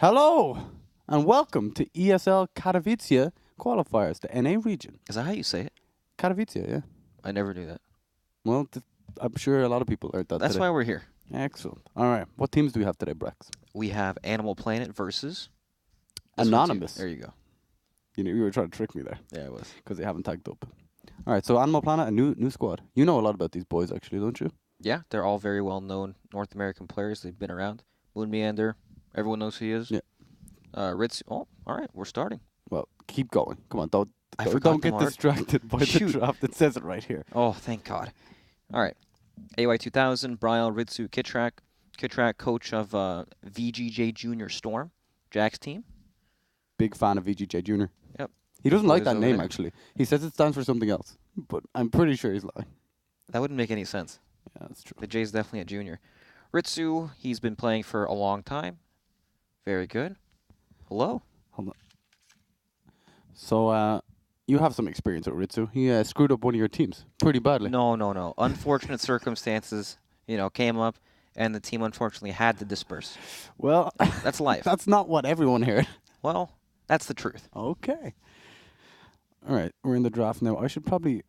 Hello, and welcome to ESL Katowice Qualifiers, the NA region. Is that how you say it? Katowice, yeah. I never knew that. Well, I'm sure a lot of people learned that That's today. why we're here. Excellent. All right, what teams do we have today, Brex? We have Animal Planet versus... Anonymous. There you go. You were trying to trick me there. Yeah, it was. Because they haven't tagged up. All right, so Animal Planet, a new squad. You know a lot about these boys, actually, don't you? Yeah, they're all very well-known North American players. They've been around. Moon Meander, everyone knows who he is. Yeah. Ritz. Oh, all right, we're starting. Well, keep going. Come on, don't them get already. distracted by the draft. It says it right here. Oh, thank God. All right. AY 2000, Brian Ritsu Kitrak. Kitrak, coach of VGJ Junior Storm, Jack's team. Big fan of VGJ Junior. Yep. He doesn't like that name, there. actually. He says it stands for something else, but I'm pretty sure he's lying. That wouldn't make any sense. Yeah, that's true. The J's definitely a junior. Ritsu, he's been playing for a long time. Very good. Hello. Hold on. So, you have some experience with Ritsu. He screwed up one of your teams pretty badly. No. Unfortunate circumstances, came up, and the team unfortunately had to disperse. Well, That's life. that's not what everyone heard. Well, that's the truth. Okay. All right, we're in the draft now. I should probably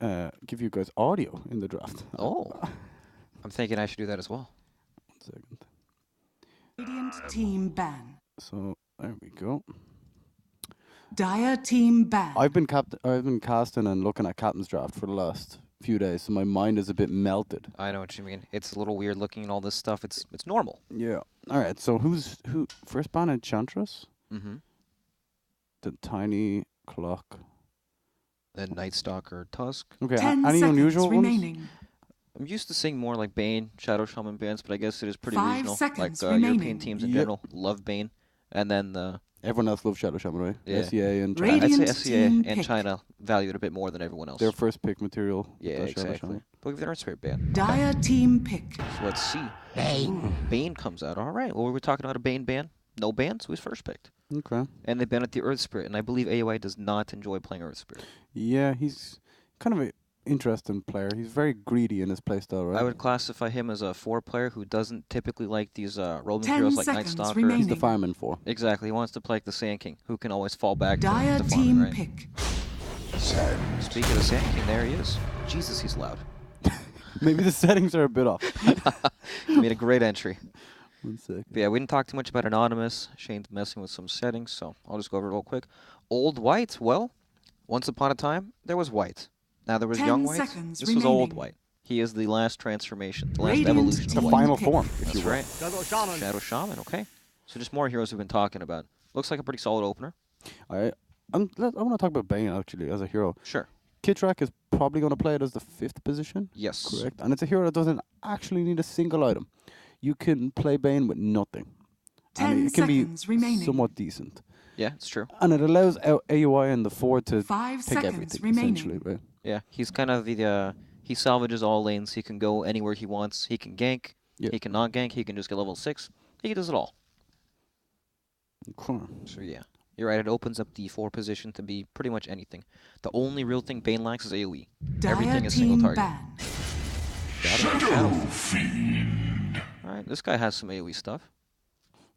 give you guys audio in the draft. Oh. I'm thinking I should do that as well. 1 second. Radiant team ban. So, there we go. Dire team ban. I've been casting and looking at captain's draft for the last few days, so my mind is a bit melted. I know what you mean. It's a little weird looking and all this stuff. It's normal. Yeah. All right, so who first ban Enchantress? Mm-hmm. The Tiny Clock. Then Night Stalker Tusk. Okay, 10 any seconds unusual ones? remaining. I'm used to seeing more like Bane, Shadow Shaman bans, but I guess it is pretty 5 regional. seconds Like European remaining. teams in Yep. general love Bane. And then the... Everyone else loves Shadow Shaman, right? Yeah. SEA and China. I'd say Radiant SCA team and pick. China value it a bit more than everyone else. Their first pick material. Yeah, the Shadow exactly. Shaman. But we've their spirit ban. Dire team pick. So let's see. Bane comes out. All right. Well, we were talking about a Bane ban. No ban, so he's first picked. Okay. And they banned the Earth Spirit, and I believe AOI does not enjoy playing Earth Spirit. Yeah, he's kind of an interesting player. He's very greedy in his playstyle, right? I would classify him as a 4-player who doesn't typically like these roaming 10 heroes like Night seconds Stalker. remaining. He's the fireman 4. Exactly. He wants to play like the Sand King, who can always fall back Dire to team farming, right? pick. Speaking of Sand King, there he is. Jesus, he's loud. Maybe the settings are a bit off. He made a great entry. 1 second. But yeah, we didn't talk too much about Anonymous. Shane's messing with some settings, so I'll just go over it real quick. Old White, well, once upon a time, there was White. Now there was 10 Young White. seconds This was Old remaining. White. He is the last transformation, the last Radiant evolution The of team White. final pick. form, if That's you will. right. Shadow Shaman, okay. So just more heroes we've been talking about. Looks like a pretty solid opener. I want to talk about Bane, actually, as a hero. Sure. Kitrak is probably going to play it as the 5th position. Yes. Correct. And it's a hero that doesn't actually need a single item. You can play Bane with nothing. 10 and it can seconds be remaining. somewhat decent. Yeah, it's true. And it allows AUI and the 4 to 5 take seconds everything, remaining. essentially, right? Yeah, he's kind of the, he salvages all lanes. He can go anywhere he wants. He can gank. Yeah. He can not gank. He can just get level 6. He does it all. Cool. So yeah, you're right. It opens up the 4 position to be pretty much anything. The only real thing Bane lacks is AoE. Dire Everything is single team target. ban. Shadow Fiend. Alright, this guy has some AoE stuff.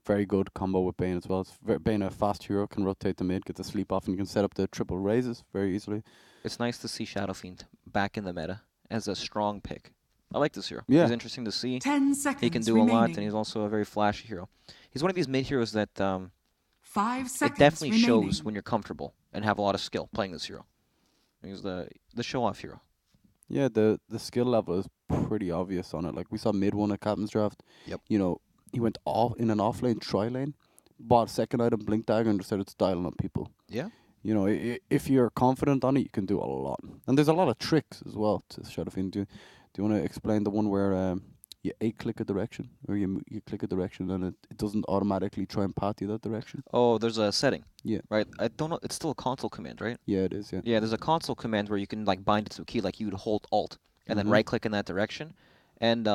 Very good combo with Bane as well. Bane, a fast hero, can rotate the mid, get the sleep off, and you can set up the triple raises very easily. It's nice to see Shadow Fiend back in the meta as a strong pick. I like this hero. Yeah. He's interesting to see. 10 seconds He can do remaining. a lot, and he's also a very flashy hero. He's one of these mid heroes that 5 it seconds definitely remaining. shows when you're comfortable and have a lot of skill playing this hero. He's the show-off hero. Yeah, the skill level is pretty obvious on it. Like, we saw mid one at Captain's Draft. Yep. You know, he went off in an off lane, tri lane, bought a second item, Blink Dagger, and just started styling up people. Yeah. You know, if you're confident on it, you can do a lot. And there's a lot of tricks as well to Shadow Fiend. Do you want to explain the one where you click a direction, or you click a direction and it doesn't automatically try and path you that direction? Oh, there's a setting. Yeah. Right? I don't know. It's still a console command, right? Yeah, it is, yeah. Yeah, there's a console command where you can like bind it to a key, like you would hold Alt and then Mhm. right-click in that direction, and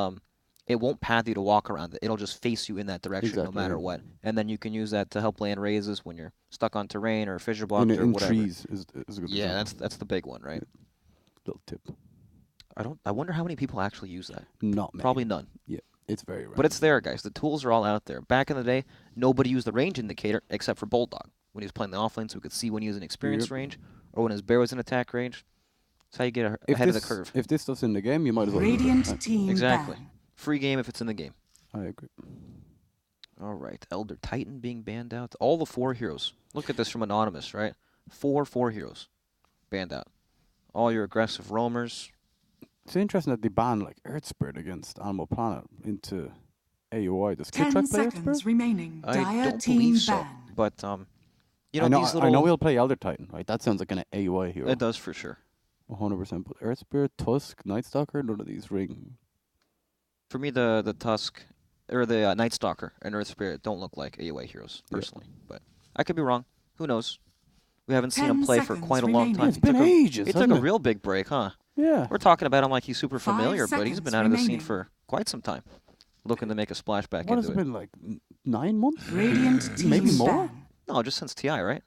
it won't path you to walk around it. It'll just face you in that direction no Exactly, matter yeah. what. And then you can use that to help land raises when you're stuck on terrain or fissure blocked or In whatever. trees is a good Yeah, example. that's the big one, right? Little tip. I wonder how many people actually use that. Not many. Probably none. It's very rare. But it's there, guys. The tools are all out there. Back in the day, nobody used the range indicator except for Bulldog when he was playing the offlane, so we could see when he was in experience range or when his bear was in attack range. That's how you get ahead of the curve. If this stuff's in the game, you might as well. Radiant team Exactly. ban. Free game if it's in the game. I agree. All right. Elder Titan being banned out. All the 4 heroes. Look at this from Anonymous, right? 4 heroes banned out. All your aggressive roamers. It's interesting that they banned like Earth Spirit against Animal Planet into AOI. Does 10 Kid Track play Earth seconds Spirit? remaining. I Dire don't team believe so. ban. But, you know, these little... I know he'll play Elder Titan, right? That sounds like an AOI hero. It does for sure. 100%. But Earth Spirit, Tusk, Night Stalker, none of these ring. For me, the Tusk, or the Night Stalker and Earth Spirit don't look like AOA heroes, personally. But I could be wrong. Who knows? We haven't seen him 10 play for seconds quite a long remaining. time. It's been ages, He took hasn't a it? real big break, huh? Yeah. We're talking about him like he's super 5 familiar, but he's been out of the scene seconds for quite some time. Looking to make a splash back What has into it it. been, like 9 months? Radiant team Maybe more? ban. No, just since TI, right?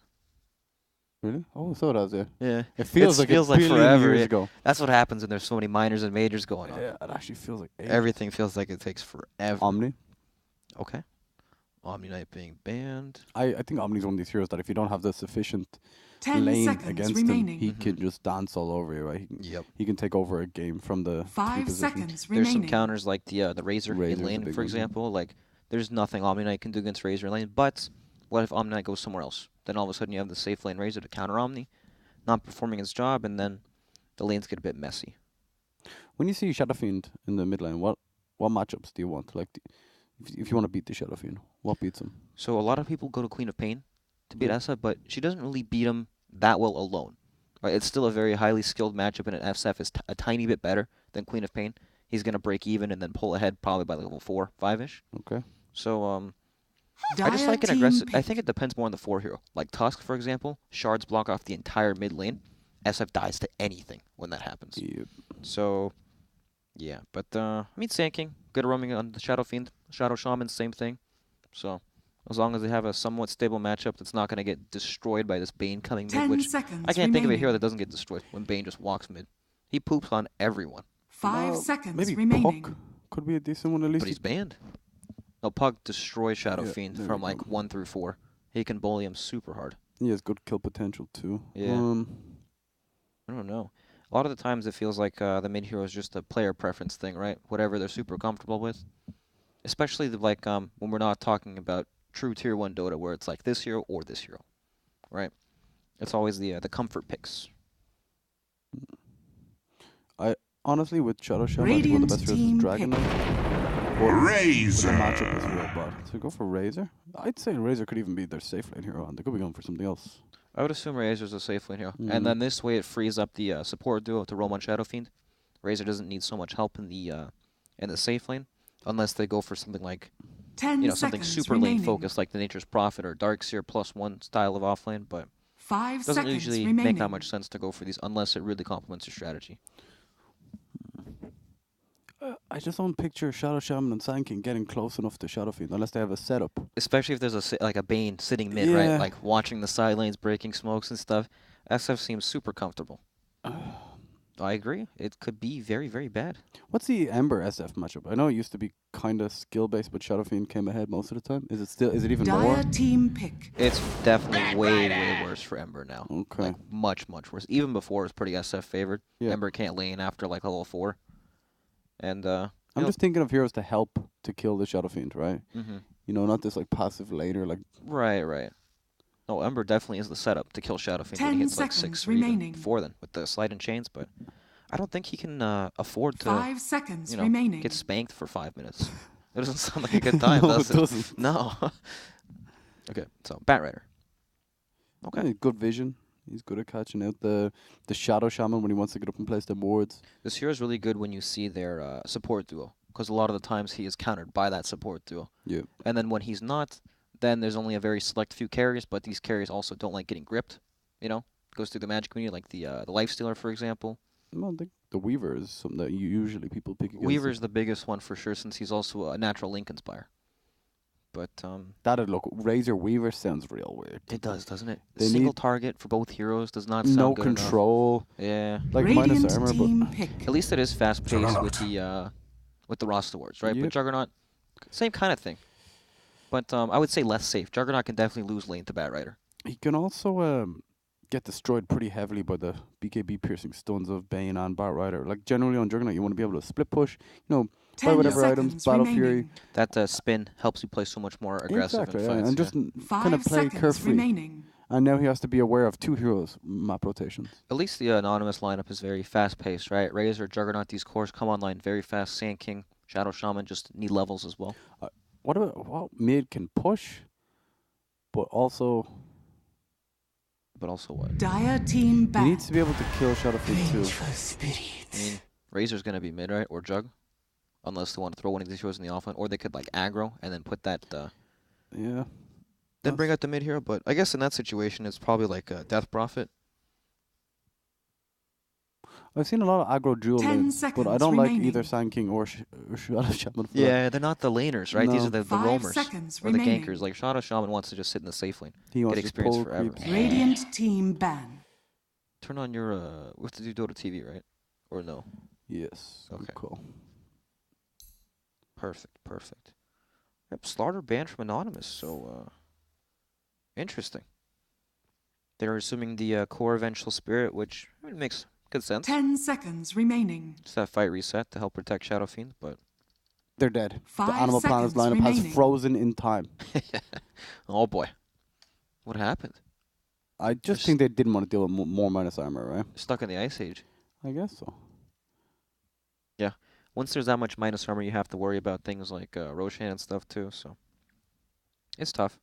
Really? Oh, so it has, yeah. Yeah. It feels like a billion forever. years Yeah. ago. That's what happens when there's so many minors and majors going on. Yeah, it actually feels like ages. Everything feels like it takes forever. Omni. Okay. Omni Knight being banned. I think Omni's one of these heroes that if you don't have the sufficient 10 lane seconds against remaining. him, he can just dance all over you, right? Yep. He can take over a game from the 5 position. seconds There's some remaining. counters like the Razor Razor's in a lane, big for one, yeah. example. Like, there's nothing Omni Knight can do against Razor in lane. But what if Omni Knight goes somewhere else? Then all of a sudden you have the safe lane Razor to counter Omni, not performing his job, and then the lanes get a bit messy. When you see Shadow Fiend in the mid lane, what matchups do you want? Like, if you want to beat the Shadow Fiend, what beats him? So a lot of people go to Queen of Pain to beat Yeah. Essa, but she doesn't really beat him that well alone. Right? It's still a very highly skilled matchup, and an FSF is a tiny bit better than Queen of Pain. He's going to break even and then pull ahead probably by level 4, 5-ish. Okay. So, I just Dire like an team aggressive... I pick. think it depends more on the 4 hero. Like Tusk, for example, shards block off the entire mid lane. SF dies to anything when that happens. Yep. So, yeah. But, I mean, Sand King, good roaming on the Shadow Fiend. Shadow Shaman, same thing. So, as long as they have a somewhat stable matchup that's not going to get destroyed by this Bane coming mid, 10 which seconds I can't think of a hero remaining. that doesn't get destroyed when Bane just walks mid. He poops on everyone, 5 seconds maybe remaining. Puck could be a decent one at least. but he's banned. No, Pug destroys Shadow Yeah, Fiend there from we like go. 1 through 4. He can bully him super hard. He has good kill potential too. Yeah. I don't know. A lot of the times it feels like the mid hero is just a player preference thing, right? Whatever they're super comfortable with. Especially like when we're not talking about true tier 1 Dota where it's like this hero or this hero, right? It's always the comfort picks. Honestly, with Shadow Shaman, I think one of the best heroes is Radiant Dragon team Knight. But the matchup is real bad. So go for Razor. I'd say Razor could even be their safe lane hero, and they could be going for something else. I would assume Razor's a safe lane hero. Mhm. And then this way it frees up the support duo to roam on Shadow Fiend. Razor doesn't need so much help in the safe lane unless they go for something like 10 something seconds super remaining. lane focused like the Nature's Prophet or Darkseer +1 style of offlane, but 5 doesn't seconds usually remaining. make that much sense to go for these unless it really complements your strategy. I just don't picture Shadow Shaman and Sand King getting close enough to Shadow Fiend unless they have a setup. Especially if there's like a Bane sitting mid, right? Yeah. Like watching the side lanes, breaking smokes and stuff. SF seems super comfortable. I agree. It could be very, very bad. What's the Ember SF matchup? I know it used to be kind of skill based, but Shadow Fiend came ahead most of the time. Is it still? Is it even more? Dire team pick. It's definitely way, way worse for Ember now. Okay. Like much, much worse. Even before it was pretty SF favored. Yeah. Ember can't lane after like level 4. And I'm just thinking of heroes to help to kill the Shadow Fiend, right? mm-hmm. You know, not this like passive laner, like Right. No, Ember definitely is the setup to kill Shadow Fiend when 10 he hits like seconds 6 or even remaining. 4 then with the slide and chains, but I don't think he can afford to 5 seconds you know, remaining. get spanked for 5 minutes. It doesn't sound like a good time, no, does it doesn't. No. Okay, so Bat Rider. Okay. Yeah, good vision. He's good at catching out the Shadow Shaman when he wants to get up and place them wards. This hero is really good when you see their support duo, because a lot of the times he is countered by that support duo. Yeah. And then when he's not, then there's only a very select few carries, but these carries also don't like getting gripped, you know? Goes through the magic community, like the Lifestealer, for example. Well, the Weaver is something that usually people pick against. Weaver's the biggest one for sure, since he's also a natural link inspire. But That'd look Razor Weaver sounds real weird. it does, doesn't it? They Single need target for both heroes does not sound No good enough. control, Yeah. like Radiant minus armor, team but pick. At least it is fast paced with the Rust Awards, right? Yep. But Juggernaut, same kind of thing. but I would say less safe. Juggernaut can definitely lose lane to Batrider. He can also get destroyed pretty heavily by the BKB piercing stuns of Bane and Batrider. Like generally on Juggernaut, you want to be able to split push. You know, buy 10 whatever items, seconds Battle remaining. Fury. That spin helps you play so much more aggressive Exactly, in yeah, fights. and Yeah. just kind 5 of play seconds carefree. remaining. And now he has to be aware of 2 heroes map rotations. At least the Anonymous lineup is very fast-paced, right? Razor, Juggernaut, these cores come online very fast. Sand King, Shadow Shaman just need levels as well. What about mid can push, but also But also what? Dire team he back. needs to be able to kill Shadowfiend too. I mean, Razor's gonna be mid, right? Or Jug, unless they want to throw one of these heroes in the offline, or they could like aggro and then put that. Yeah. Then bring out the mid hero. But I guess in that situation, it's probably like a Death Prophet. I've seen a lot of aggro dual 10 lanes, but I seconds don't like remaining. either Sand King or Shadow Shaman. For that. Yeah, they're not the laners, right? These No. are the 5 roamers seconds or the remaining. gankers. Like Shadow Shaman wants to just sit in the safe lane, He get wants to experience pull forever. creeps. Radiant team ban. Turn on your. We have to do Dota TV, right? Or no? Yes. Okay. Good call. Perfect, perfect. Yep, Slaughter banned from Anonymous, so interesting. They're assuming the core Vengeful Spirit, which I mean, makes good sense. 10 seconds remaining. Just that fight reset to help protect Shadowfiend, but They're dead. 5 The Animal Planet's seconds lineup has remaining. frozen in time. oh boy, what happened? I just Just- think they didn't want to deal with more minus armor, right? Stuck in the Ice Age. I guess so. Once there's that much minus armor, you have to worry about things like Roshan and stuff too, so it's tough.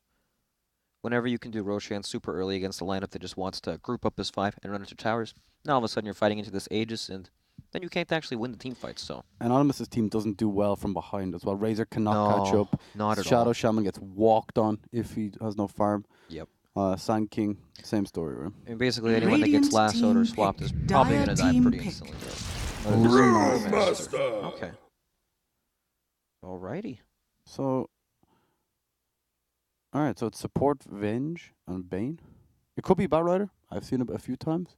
Whenever you can do Roshan super early against a lineup that just wants to group up as 5 and run into towers, now all of a sudden you're fighting into this Aegis, and then you can't actually win the team fights, so. Anonymous's team doesn't do well from behind as well. Razor cannot catch No, up. not at Shadow all. Shaman gets walked on if he has no farm. Yep. Sand King, same story, right? I mean, basically anyone that gets Radiant lassoed or team swapped pick. is probably Dire going to die team pretty pick. instantly. But it is a master. Okay. Alrighty. So, alright, so it's support, Venge, and Bane. It could be Batrider. I've seen it a few times.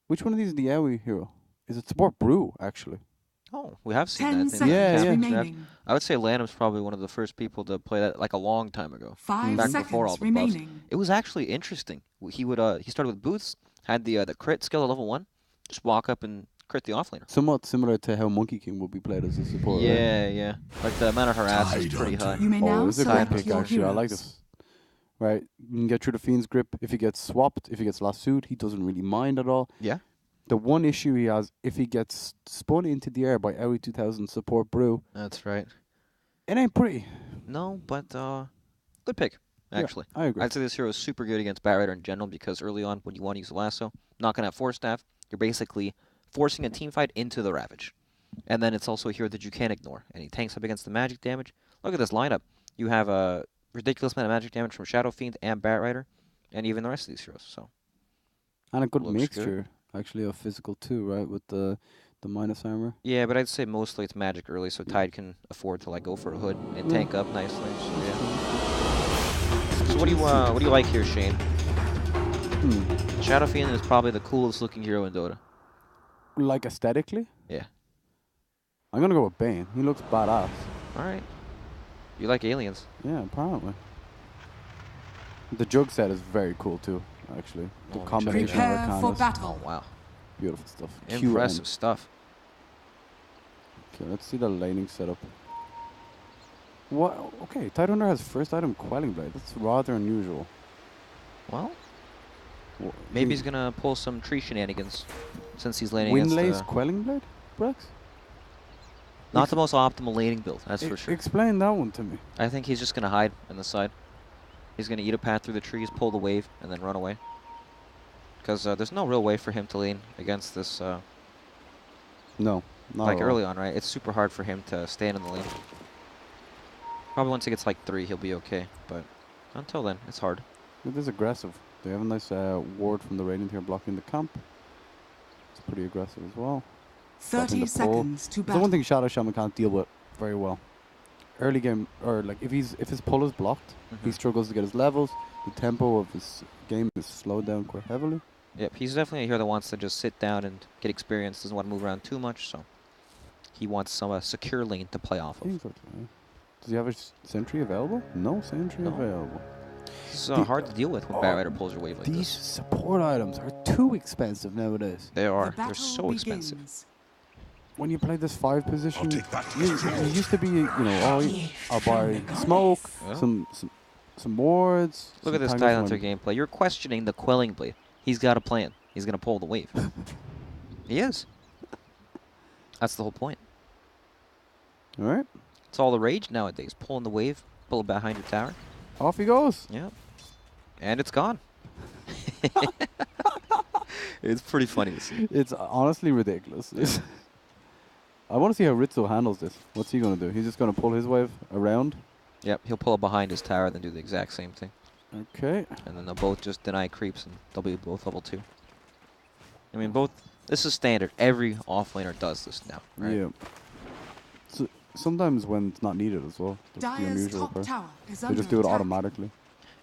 Which one of these is the AoE hero? Is it support Brew, actually? Oh, we have seen 10 that. in seconds the Yeah, yeah. Captain's Draft. remaining. I would say Lanham's probably one of the first people to play that like a long time ago. 5 Back before all seconds the buffs. remaining. It was actually interesting. He started with boots, had the crit skill at level 1, just walk up and crit the offlaner. Somewhat similar to how Monkey King will be played as a support, right? Yeah, yeah. Like the amount of harass is pretty high. You may Oh, now it's a good select pick, your actually. I like heroes. this. Right, you can get through the Fiend's grip. If he gets swapped, if he gets lassoed, he doesn't really mind at all. Yeah. The one issue he has, if he gets spun into the air by AoE 2000 support Brew, That's right. it ain't pretty. No, but good pick, actually. Yeah, I agree. I'd say this hero is super good against Batrider in general because early on, when you want to use the lasso, not going to have Force Staff, you're basically forcing a team fight into the Ravage. And then it's also a hero that you can't ignore. And he tanks up against the magic damage. Look at this lineup. You have a ridiculous amount of magic damage from Shadowfiend and Batrider, and even the rest of these heroes. So And a good looks good. mixture, actually, of physical too, right? With the minus armor. yeah, but I'd say mostly it's magic early, so Tide can afford to like go for a hood and tank up nicely. So yeah. So what do you like here, Shane? Shadowfiend is probably the coolest looking hero in Dota. Like aesthetically? Yeah. I'm gonna go with Bane. He looks badass. All right. You like aliens? Yeah, apparently. The jug set is very cool too, actually. The Oh, combination of Prepare for arcanas. battle. Oh wow. Beautiful stuff. Impressive stuff. Okay, let's see the laning setup. What? Okay, Tidehunter has first item Quelling Blade. That's rather unusual. Well, Wha- maybe he- he's gonna pull some tree shenanigans since he's laning Windlace against Quelling Blade, Brex? not the most optimal laning build, that's for sure. Explain that one to me. I think he's just gonna hide on the side. He's gonna eat a path through the trees, pull the wave, and then run away. Because there's no real way for him to lane against this. No, not Like at all. early on, right? It's super hard for him to stand in the lane. Probably once he gets like 3, he'll be okay. But until then, it's hard. It is aggressive. They have a nice ward from the Radiant here blocking the camp. It's pretty aggressive as well. Stopping 30 the pull. seconds to There's the battle. one thing Shadow Shaman can't deal with very well. Early game, or like if his pull is blocked, he Mhm. struggles to get his levels. The tempo of his game is slowed down quite heavily. Yep, he's definitely a hero that wants to just sit down and get experience. Doesn't want to move around too much, so he wants some secure lane to play off of. Exactly. Does he have a sentry available? No sentry No. available. This is hard to deal with when Bat Rider pulls your wave like These this. support items are too expensive nowadays. They are. The They're battle so expensive. begins. When you play this 5 position, take that. you used to be, you know, oh, I'll buy smoke, Yeah. some wards. Look some at this tanks Tidehunter when- gameplay. You're questioning the Quelling Blade. He's got a plan. He's going to pull the wave. He is. That's the whole point. All right, It's all the rage nowadays. Pulling the wave, pull it behind your tower. off he goes. Yeah. And it's gone. It's pretty funny to see. It's honestly ridiculous. I want to see how Rizzo handles this. What's he going to do? He's just going to pull his wave around. Yep, he'll pull it behind his tower, then do the exact same thing. Okay. And then they'll both just deny creeps, and they'll be both level 2. I mean, both. This is standard. Every offlaner does this now, right? Yeah. So, sometimes when it's not needed as well. That's the Dire's unusual top part. tower is They under just do it attack. automatically.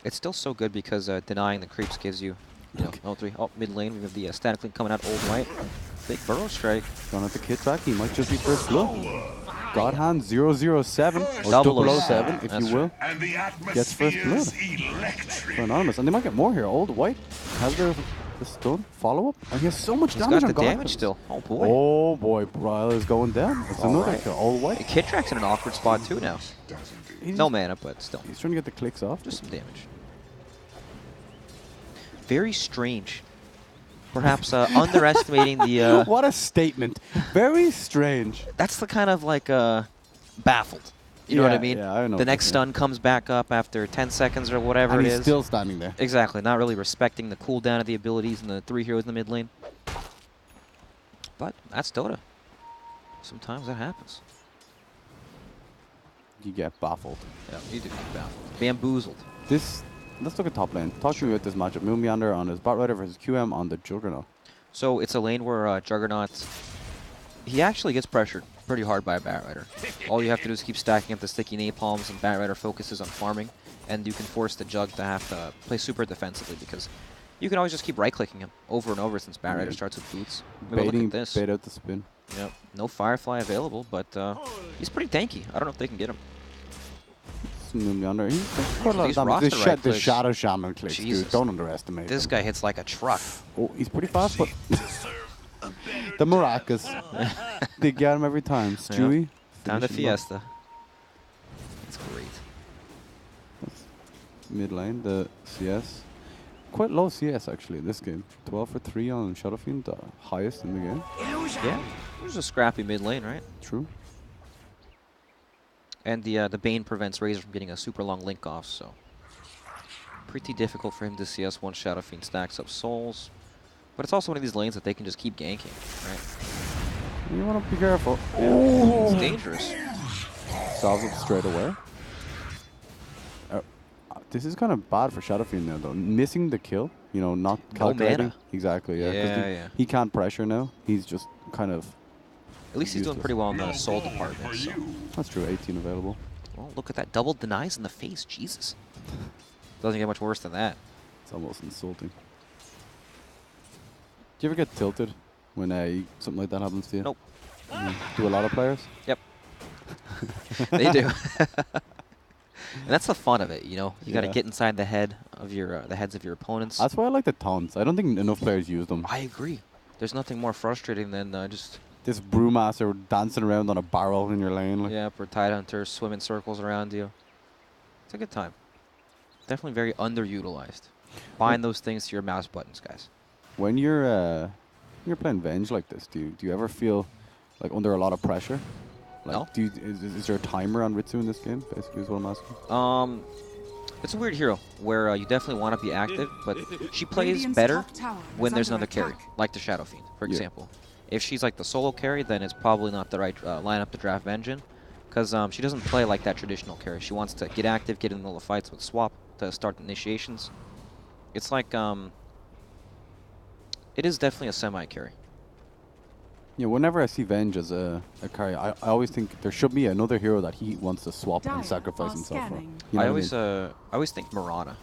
It's still so good because denying the creeps gives you, no 3. Oh, mid lane, we have the static link coming out old white. Big burrow strike. Going at the kit track, he might just be first blood. God hand 007 or 007, 007, if that's you will. And the Gets first blood. atmosphere's electric. For Anonymous. And they might get more here. Old white has the stun follow up. And he has so much He's damage got on the God damage hand. still. Oh boy. Oh boy, Bryle is going down. It's another Alright. kill. Old The white. Kid Track's in an awkward spot too now. He's, No mana, but still. he's trying to get the clicks off. Just some damage. Very strange. Perhaps underestimating the. What a statement. Very strange. That's the kind of like baffled. You know what I Yeah, mean? yeah, I know the what next you mean. stun comes back up after 10 seconds or whatever And it he's is. still standing there. Exactly. Not really respecting the cooldown of the abilities and the 3 heroes in the mid lane. But that's Dota. Sometimes that happens. You get baffled. Yeah, you do get baffled. Bamboozled. Let's look at top lane. Talk to me about this matchup. Moon Meander on his Bat Rider versus QM on the Juggernaut. So it's a lane where Juggernaut, he actually gets pressured pretty hard by a Bat Rider. All you have to do is keep stacking up the sticky napalms, and Bat Rider focuses on farming, and you can force the Jug to have to play super defensively because you can always just keep right-clicking him over and over since Bat Rider Yeah. starts with boots. Maybe look at this. Bait out the spin. Yep. No Firefly available, but he's pretty tanky. I don't know if they can get him. Moon Meander. He's quite a lot of These damage. roster The right clicks. Shadow Shaman clicks, Jesus. dude. Don't underestimate This them. guy hits like a truck. Oh, he's pretty fast, but the maracas. They get him every time. Stewie. Time to finishing up. fiesta. That's great. Mid lane, the CS. Quite low CS actually in this game. 12 for 3 on Shadowfiend, the highest in the game. Yeah. There's a scrappy mid lane, right? True. And the Bane prevents Razor from getting a super long link off, so pretty difficult for him to CS once Shadow Fiend stacks up souls. But it's also one of these lanes that they can just keep ganking, right? You want to be careful. It's dangerous. Solves it straight away. This is kind of bad for Shadowfiend now, though. Missing the kill, you know, not No calculating. mana. Exactly, yeah. 'cause Yeah, he, yeah. he can't pressure now. He's just kind of. At least he's doing Useless. pretty well in the soul department. So. That's true. 18 available. Well, look at that. Double denies in the face. Jesus. Doesn't get much worse than that. It's almost insulting. Do you ever get tilted when something like that happens to you? Nope. Do a lot of players? Yep. They do. And that's the fun of it, you know. You got to Yeah. get inside the head of your the heads of your opponents. That's why I like the taunts. I don't think enough players use them. I agree. There's nothing more frustrating than just This brewmaster dancing around on a barrel in your lane. Like. yeah, for Tidehunters swimming circles around you. It's a good time. Definitely very underutilized. Bind those things to your mouse buttons, guys. When you're playing Venge like this, do you ever feel like under a lot of pressure? Like, No. Is there a timer on Ritsu in this game? Basically, is what I'm asking. It's a weird hero where you definitely want to be active, but she plays Radiant's better top tower is when there's under another carry, attack. like the Shadow Fiend, for Yeah. example. If she's like the solo carry, then it's probably not the right lineup to draft Venge in, because she doesn't play like that traditional carry. She wants to get active, get in the middle of fights with swap to start the initiations. It's like it is definitely a semi carry. Yeah, whenever I see Venge as a carry, I always think there should be another hero that he wants to swap Dire and sacrifice are himself for. scanning. You know I what always think Mirana.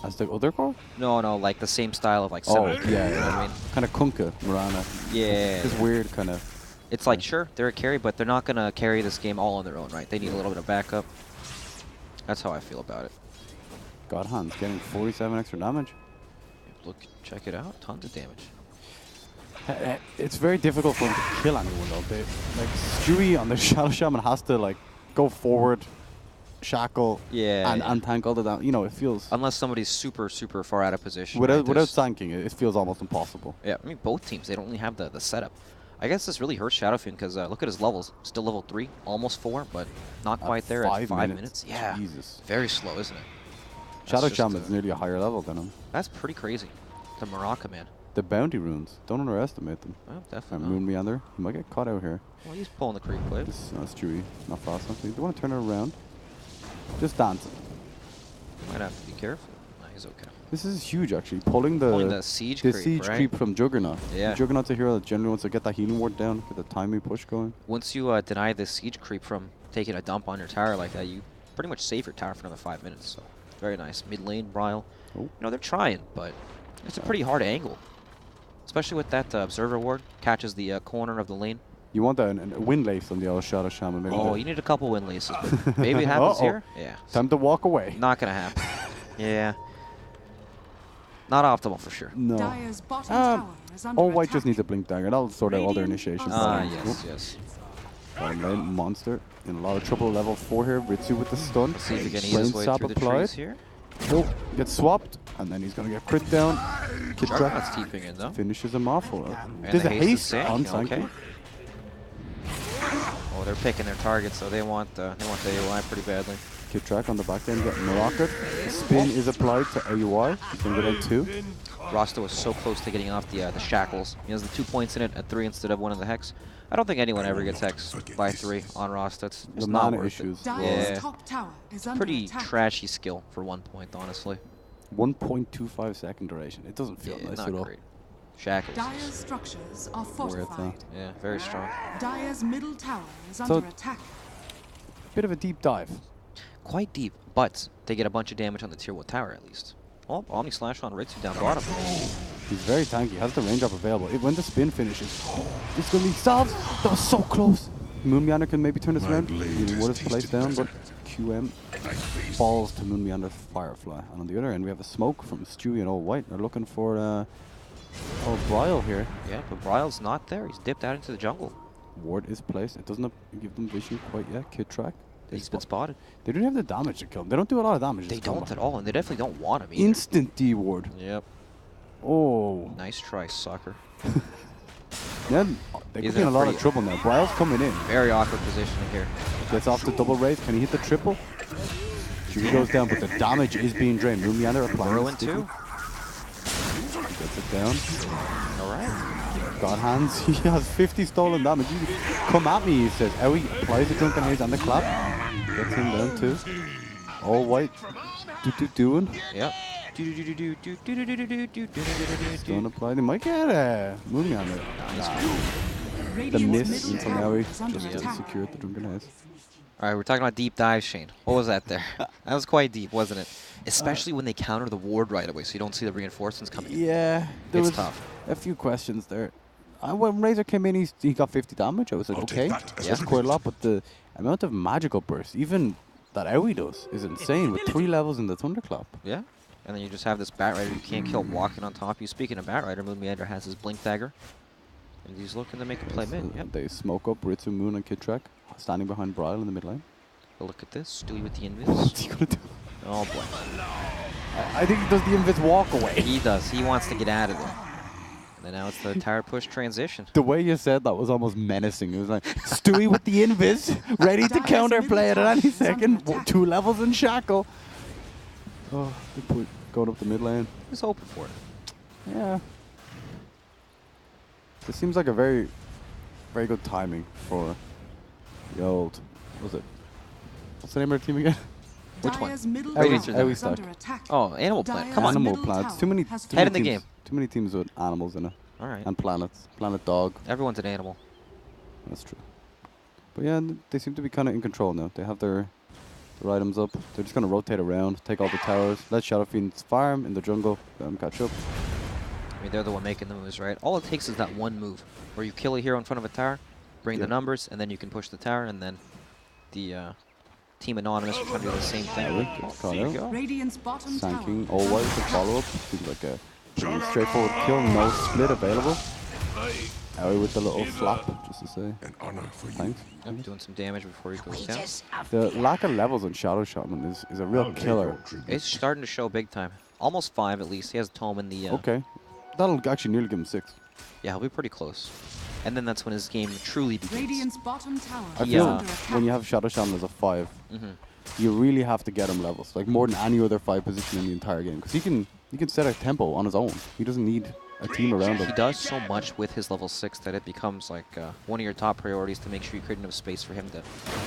As the other core? No, like the same style of like Oh, semi. yeah, You know what I mean? Kind of Kunkka, Mirana. Yeah. This weird kind of It's like, sure, they're a carry, but they're not going to carry this game all on their own, right? They need a little bit of backup. That's how I feel about it. God Hans getting 47 extra damage. Look, check it out. Tons of damage. It's very difficult for him to kill anyone though. Like Stewie on the Shadow Shaman has to like go forward, shackle, and tank all the damage. You know, it feels unless somebody's super far out of position. without right? tanking it feels almost impossible. Yeah, I mean both teams, they don't really have the setup. I guess this really hurts Shadowfiend because look at his levels. Still level 3, almost 4, but not quite there at 5 minutes. Yeah, Jesus. Very slow, isn't it? Shadow Shaman's nearly a higher level than him. That's pretty crazy. The Morocco man. The bounty runes, don't underestimate them. Well, definitely. Moon Meander, he might get caught out here. Well, he's pulling the creep wave. That's Stewie, not fast enough. Do you want to turn it around? Just dancing. Might have to be careful. No, he's okay. This is huge, actually. Pulling the siege creep from Juggernaut. Yeah. Juggernaut's a hero that generally wants to get that healing ward down, get the timely push going. Once you deny the siege creep from taking a dump on your tower like that, you pretty much save your tower for another 5 minutes. So very nice. Mid lane, Bryle. Oh. You know, they're trying, but it's a pretty hard angle. Especially with that observer ward. Catches the corner of the lane. You want a wind lace on the old Shadow Shaman. Maybe Oh, you need a couple wind laces. But maybe it happens here. Yeah. Time to walk away. Not going to happen. Yeah. Not optimal for sure. No. Dire's bottom tower is under All white attack. just needs a blink dagger. That'll sort out all their Radiant initiation. are Yes, yes. Bottom lane, Monster. In a lot of trouble, level 4 here. Ritsu with the stun. Let's see if he can eat Brain his way sap through the applied. trees here. Oh, gets swapped. And then he's going to get crit down. Kid Juggernaut's Track TPing in though. finishes him off. And There's the a haste is haste sank, on Sankey. okay. Oh, they're picking their targets, so they want the AUI pretty badly. Kid Track on the back end getting Morocco. Spin is applied to AUI. He's going to get out 2. Rasta was so close to getting off the shackles. He has the 2 points in it at 3 instead of 1 of the hex. I don't think anyone ever gets hex by 3 on Rasta. It's The not mana worth issues. it. Dire's Yeah. top tower is under Pretty attack. trashy skill for 1 point, honestly. 1.25 second duration. It doesn't feel Yeah, nice not at all. great. Shackles. Dire's structures are fortified. Yeah, very strong. Dire's middle tower is So- under attack. Bit of a deep dive. Quite deep, but they get a bunch of damage on the tier 1 tower at least. Oh, Omni Slash on Ritsu down bottom. He's very tanky. Has the range up available. When the spin finishes, it's going to be solved. That was so close. Moon Meander can maybe turn this around. He would have placed down, but QM falls to Moon Meander's Firefly. And on the other end, we have a smoke from Stewie and All White. They're looking for Bryle here. Yeah, but Bryle's not there. He's dipped out into the jungle. Ward is placed. It doesn't give them vision quite yet. Kid Track. He's been spotted. They don't have the damage to kill him. They don't do a lot of damage. They don't at all, and they definitely don't want him either. Instant D ward. Yep. Oh. Nice try, sucker. Then they He's could be in in a a lot of pretty- trouble now. Bryle's coming in. Very awkward positioning here. Gets off the double raise. Can he hit the triple? He goes down, but the damage is being drained. Moon Meander applying. Burrow the in sticky. 2. Gets it down. All right. God hands. He has 50 stolen damage. You come at me, he says. Owie applies the drunken haze and the clap. Gets him down too. All white. Doing. Yep. Don't apply. They might get Moon Meander. The Radiant's miss middle from tower Owie is under just attack. secured the drunken haze. All right, we're talking about deep dive, Shane. What was that there? That was quite deep, wasn't it? Especially when they counter the ward right away, so you don't see the reinforcements coming in. Yeah, there It's was tough. a few questions there. When Razor came in, he got 50 damage. I was like, okay, that's quite a lot, but the amount of magical bursts, even that Owie does, is insane with 3 levels in the Thunderclap. Yeah. And then you just have this Bat Rider you can't kill walking on top of you. Speaking of Bat Rider, Moon Meander has his Blink Dagger. And he's looking to make a play mid. Yep. They smoke up Ritsu, Moon, and Kid Track, standing behind Bryle in the mid lane. But look at this. Stewie with the What's invis. he gonna do? Oh, boy. I think he does the invis walk away. He does. He wants to get out of there. And then now it's the tower push transition. The way you said that was almost menacing. It was like, Stewie with the invis, ready to counterplay it at any second. 2 levels in shackle. Oh, good point. Going up the mid lane. He was hoping for it. Yeah. This seems like a very, very good timing for the old. What was it? What's the name of the team again? Which one? Dire's middle Owie- tower Owie is stuck. under attack. Oh, Animal Planet. Come Dire's on. Animal middle planets. tower Too many. has Too Head many in the teams, game. Too many teams with animals in it All right. and planets. Planet dog. Everyone's an animal. That's true. But yeah, they seem to be kind of in control now. They have their items up. They're just gonna rotate around, take all the towers, let Shadowfiends farm in the jungle, let them catch up. I mean, they're the one making the moves, right? All it takes is that one move where you kill a hero in front of a tower, bring the numbers, and then you can push the tower, and then the Team Anonymous are trying to do the same thing. Gets caught There you out. go. Radiant's bottom tower. Sanking always the follow-up. Seems like a pretty straightforward kill. No split available. Owie with the little flap, just to say. An honor for you. Thanks. Yep, doing some damage before he goes down. The lack of levels on Shadow Shaman is a real killer. It's starting to show big time. Almost 5 at least. He has a tome in the... Okay. That'll actually nearly give him 6. Yeah, he'll be pretty close. And then that's when his game truly begins. Radiant's bottom tower I is feel under attack. when you have Shadow Shaman as a 5, Mm-hmm. you really have to get him levels. Like more than any other 5 position in the entire game. Because he can set a tempo on his own. He doesn't need a team around He him. does so much with his level 6 that it becomes like one of your top priorities to make sure you create enough space for him to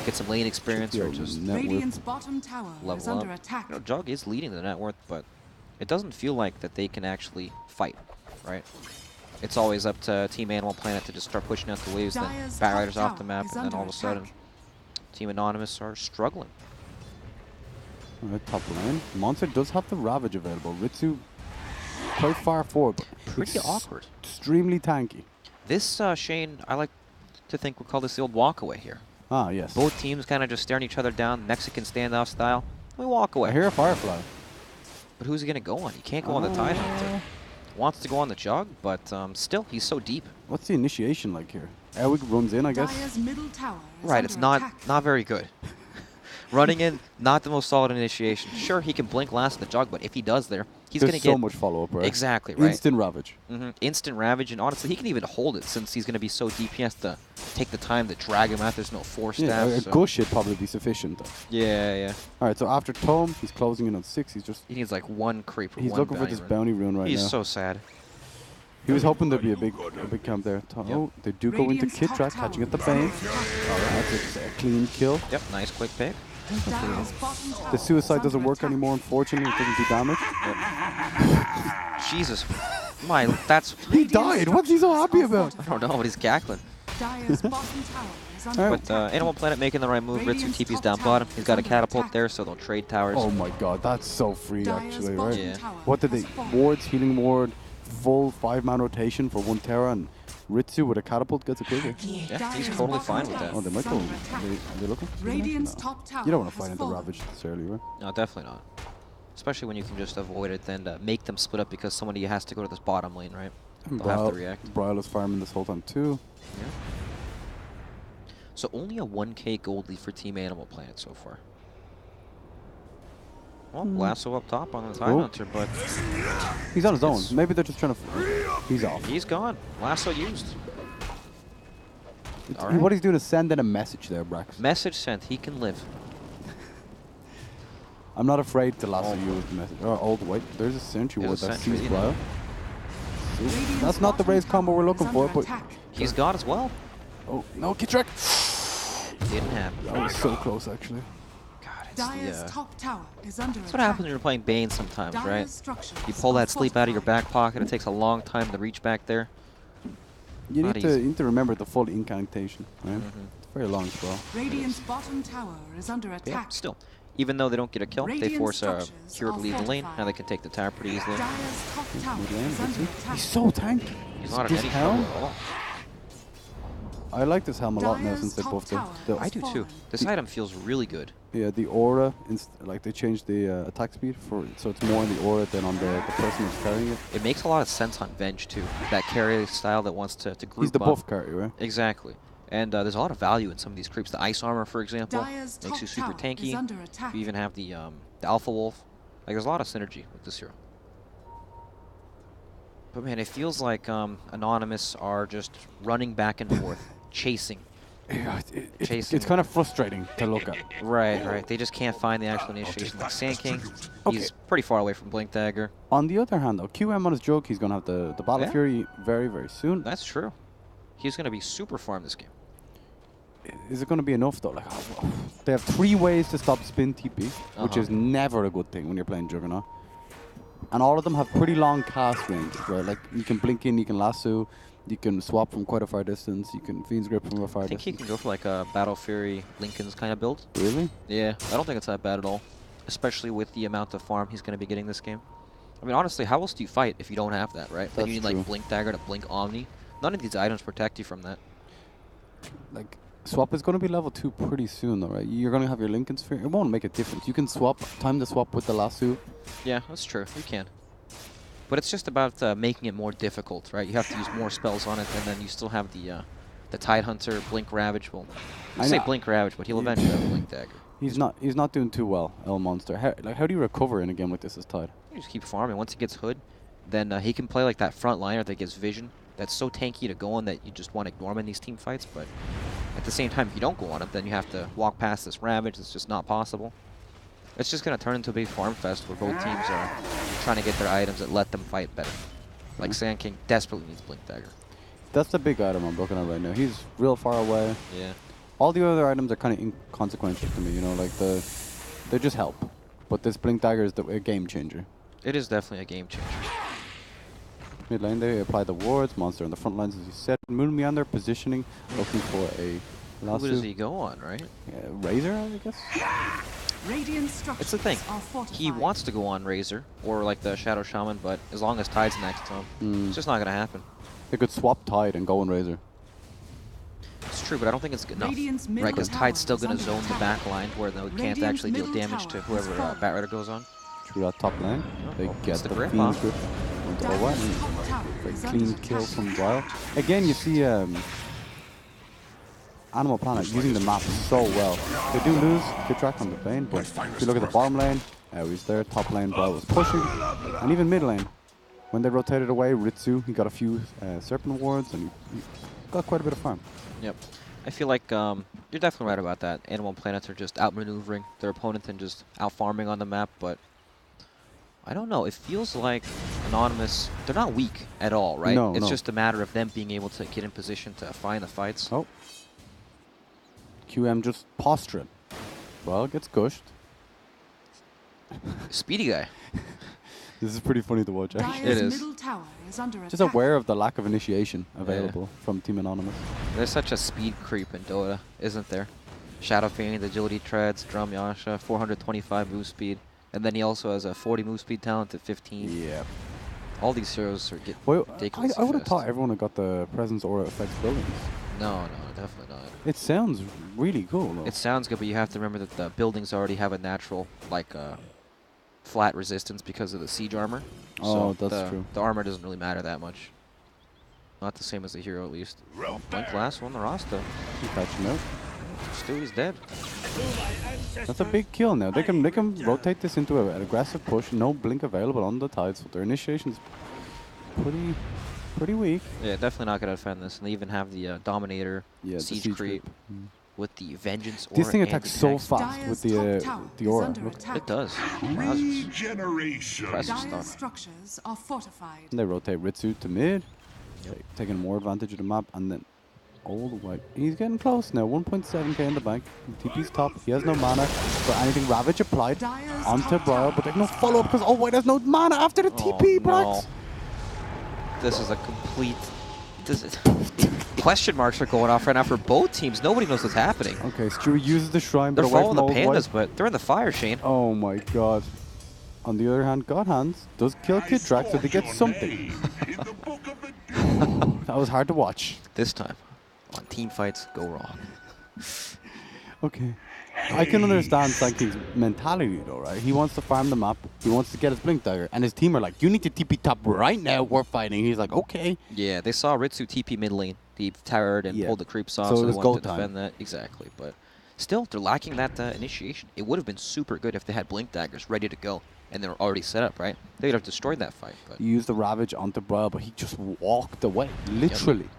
get some lane experience or just Net worth. Radiant's bottom tower is level under up. attack. You know, Jug is leading the net worth, but it doesn't feel like that they can actually fight, right? It's always up to Team Animal Planet to just start pushing out the waves, then Dire's Bat top Riders off the tower map, is and then all of a under sudden, attack. Team Anonymous are struggling. Alright, top lane. Monster does have the Ravage available. Ritsu quite far forward, but Pretty awkward. extremely tanky. This, Shane, I like to think we call this the old walkaway here. Ah, yes. Both teams kind of just staring each other down, Mexican standoff style. We walk away. I hear a Firefly. But who's he going to go on? He can't go on the Tide Hunter. Wants to go on the Jug, but still, he's so deep. What's the initiation like here? Elwig runs in, I guess. Dire's middle tower is Right, under it's not attack. very good. Running in, not the most solid initiation. Sure, he can blink last the Jug, but if he does there, he's going There's to get so much follow-up, right? exactly right. Instant Ravage. Instant Ravage, and honestly, he can even hold it since he's going to be so deep. He has to take the time to drag him out. There's no force Yeah, staff. a So. gush should probably be sufficient. Though. Yeah. Alright, so after Tome, he's closing in on 6. He's just He needs like one creep or he's one looking for bounty this run. bounty rune right He's now. so sad. He was hoping there'd be a big camp there. Oh, they do go into Radiant's Kit top Track, tower catching at the is under Bane. attack. Alright, that's a clean kill. Yep, nice quick pick. Dire's bottom tower The suicide is doesn't under work attack. anymore, unfortunately. It doesn't do damage. Jesus. That's... He died! What's he so happy about? I don't know, but he's cackling. Dire's bottom tower is under Alright. But Animal Planet making the right move. Ritsu Radiant's TP's top down tower bottom. He's is got a under catapult attack. there, so they'll trade towers. Oh my god, that's so free Dire's actually, bottom right? Yeah. tower What did has they? fallen. Wards, healing ward, full 5-man rotation for 1 Terra, and Ritsu with a catapult gets a quicker. Yeah, he's Dire's totally bottom fine with tower that. Oh, they might is go. under attack. Are they looking? Radiant's No. top tower You don't want to has fight into fallen. Ravage necessarily, right? No, definitely not. Especially when you can just avoid it, then make them split up because somebody has to go to this bottom lane, right? And They'll have to react. Bryle is farming this whole time too. Yeah. So only a 1k gold lead for Team Animal Planet so far. Well, Lasso up top on the Tide Oh. Hunter, but He's on his own. Maybe they're just trying to. He's off. he's gone. Lasso used. It's- Alright. What he's doing is sending a message there, Brax. Message sent. He can live. I'm not afraid to lasso Oh. you with the message. Oh, old white. There's a sentry ward There's a that sentry, sees yeah. Bryle. Radiant's That's not the bottom raise combo we're tower looking is for, under but attack. He's gone as well. oh no, Kit Track. Didn't happen. That was so close actually. God, it's Dire's the, top tower is under that's attack. what happens when you're playing Bane sometimes, Dire's right? structures You pull are that sleep out of your fortified. back pocket. It takes a long time to reach back there. You Not need to, easy. you need to remember the full incantation, right? Mhm. It's very long as well. Radiant's bottom tower is under Yeah, attack. still. Even though they don't get a kill, they Radiant force a structures Cure to are leave the lane. Now fortified. they can take the tower pretty easily. Dire's top tower Mid lane, is under Ritsu. attack. He's so tanky. He's not in This any helm? trouble at all. I like this helm a lot now Dire's since they top buffed it. tower The, has I do too. fallen. This item feels really good. yeah, the aura, like they changed the attack speed for so it's more on the aura than on the person who's carrying it. It makes a lot of sense on Venge too. That carry style that wants to group He's the up. buff carry, right? Exactly. And there's a lot of value in some of these creeps. The Ice Armor, for example, Dire's makes top you super tower is tanky. under attack. You even have the Alpha Wolf. Like, there's a lot of synergy with this hero. But man, it feels like Anonymous are just running back and forth, chasing. Yeah, Chasing. it's kind of frustrating to look at. Right. They just can't find the actual initiation. Like Sand King, he's pretty far away from Blink Dagger. On the other hand, though, QM on his joke, he's gonna have the Battle Yeah. Fury very, very soon. That's true. He's going to be super farm this game. Is it going to be enough though? Like, they have 3 ways to stop spin TP, which is never a good thing when you're playing Juggernaut. And all of them have pretty long cast ranges, right? Like you can blink in, you can lasso, you can swap from quite a far distance, you can Fiend's Grip from a far I think he distance. can go for like a Battle Fury Lincoln's kind of build. Really? Yeah, I don't think it's that bad at all. Especially with the amount of farm he's going to be getting this game. I mean, honestly, how else do you fight if you don't have that, right? Then That's you need true. like Blink Dagger to Blink Omni. None of these items protect you from that. like swap is going to be level 2 pretty soon, though, right? You're going to have your Lincoln Sphere. It won't make a difference. You can swap, time the swap with the lasso. Yeah, that's true. You can. But it's just about making it more difficult, right? You have to use more spells on it, and then you still have the Tide Hunter, Blink Ravage. Well, I say Blink Ravage, but he'll eventually have Blink Dagger. He's not doing too well, El Monster. How do you recover in a game like this as Tide? You just keep farming. Once he gets Hood, then he can play like that front liner that gives Vision. That's so tanky to go on that you just want to ignore him in these team fights. But at the same time, if you don't go on him, then you have to walk past this Ravage. It's just not possible. It's just going to turn into a big farm fest where both teams are trying to get their items that let them fight better. Like Sand King desperately needs Blink Dagger. That's the big item I'm looking at right now. He's real far away. Yeah. All the other items are kind of inconsequential to me, you know, like they just help. But this Blink Dagger is a game changer. It is definitely a game changer. Mid lane, they apply the wards. Monster on the front lines, as you said. Moon Meander positioning, looking for a lasso. Who does he go on, right? Razor, I guess? Radiant structures It's the thing. are fortified. He wants to go on Razor or like the Shadow Shaman, but as long as Tide's next to him, it's just not going to happen. They could swap Tide and go on Razor. It's true, but I don't think it's good enough. Radiant's middle Right, because tower Tide's still is going to under zone the attack. back line where they can't Radiant's actually deal middle damage to tower whoever is fallen. Batrider goes on. Through that top lane, they Oh, get it's the the grip, Fiend's huh? grip. Dire's top tower Very is clean under kill attack. from Vile. Again, you see Animal Planet using the map so well. They do lose good track on the Bane, but if you look at the bottom lane, he's there. Top lane, Vile was pushing. And even mid lane, when they rotated away, Ritsu, he got a few Serpent wards, and he got quite a bit of farm. Yep. I feel like you're definitely right about that. Animal Planets are just outmaneuvering their opponent and just out-farming on the map, but I don't know. It feels like Anonymous, they're not weak at all, right? No, it's no. just a matter of them being able to get in position to find the fights. Oh. QM just posturing. Well, gets gushed. Speedy guy. This is pretty funny to watch, actually. Dire's It is. middle tower is under Just attack. aware of the lack of initiation available from Team Anonymous. There's such a speed creep in Dota, isn't there? Shadow Fiend, Agility Treads, Drum Yasha, 425 move speed. And then he also has a 40 move speed talent at 15. Yeah. All these heroes are getting Well, ridiculous. I would have thought everyone had got the Presence Aura Effects buildings. No, definitely not. It sounds really cool, though. It sounds good, but you have to remember that the buildings already have a natural, like, flat resistance because of the siege armor. Oh, so that's true. The armor doesn't really matter that much. Not the same as the hero, at least. Blink last on the roster. He's catching out. Stewie's dead. That's a big kill now. They can rotate this into an aggressive push. No blink available on the Tide, so their initiation's pretty weak. Yeah, definitely not going to defend this. And they even have the Dominator Yeah, siege the siege creep creep. with the Vengeance aura. This thing and attacks so attacks. fast with Dire's top tower the is aura. under Look. attack. It does. Wowzers. Regeneration. Impressive Dire's stuff. structures are fortified. And they rotate Ritsu to mid, Yep. taking more advantage of the map, and then all the way. He's getting close now. 1.7k in the bank. TP's top. He has no mana for anything. Ravage applied Dire's onto top Briar, tower but there's no is follow up because there's no mana after the TP, Oh, Brax. no. This is a complete... Question marks are going off right now for both teams. Nobody knows what's happening. Okay, Stewie uses the shrine, They're but away following from the old pandas, white. but they're in the fire, Shane. Oh my god. On the other hand, God Hands does kill Kid Drax, so they get something. That was hard to watch. This time, on team fights, go wrong. Okay. I can understand Sankey's mentality though, right? He wants to farm the map, he wants to get his Blink Dagger, and his team are like, you need to TP top right now, we're fighting. He's like, okay. Yeah, they saw Ritsu TP mid lane. He towered and Yeah. pulled the creeps off, So so, it they was wanted go to time. defend that. Exactly, but still, they're lacking that initiation. It would have been super good if they had Blink Daggers ready to go, and they were already set up, right? They would have destroyed that fight, but He used the Ravage onto Briar, but he just walked away, literally.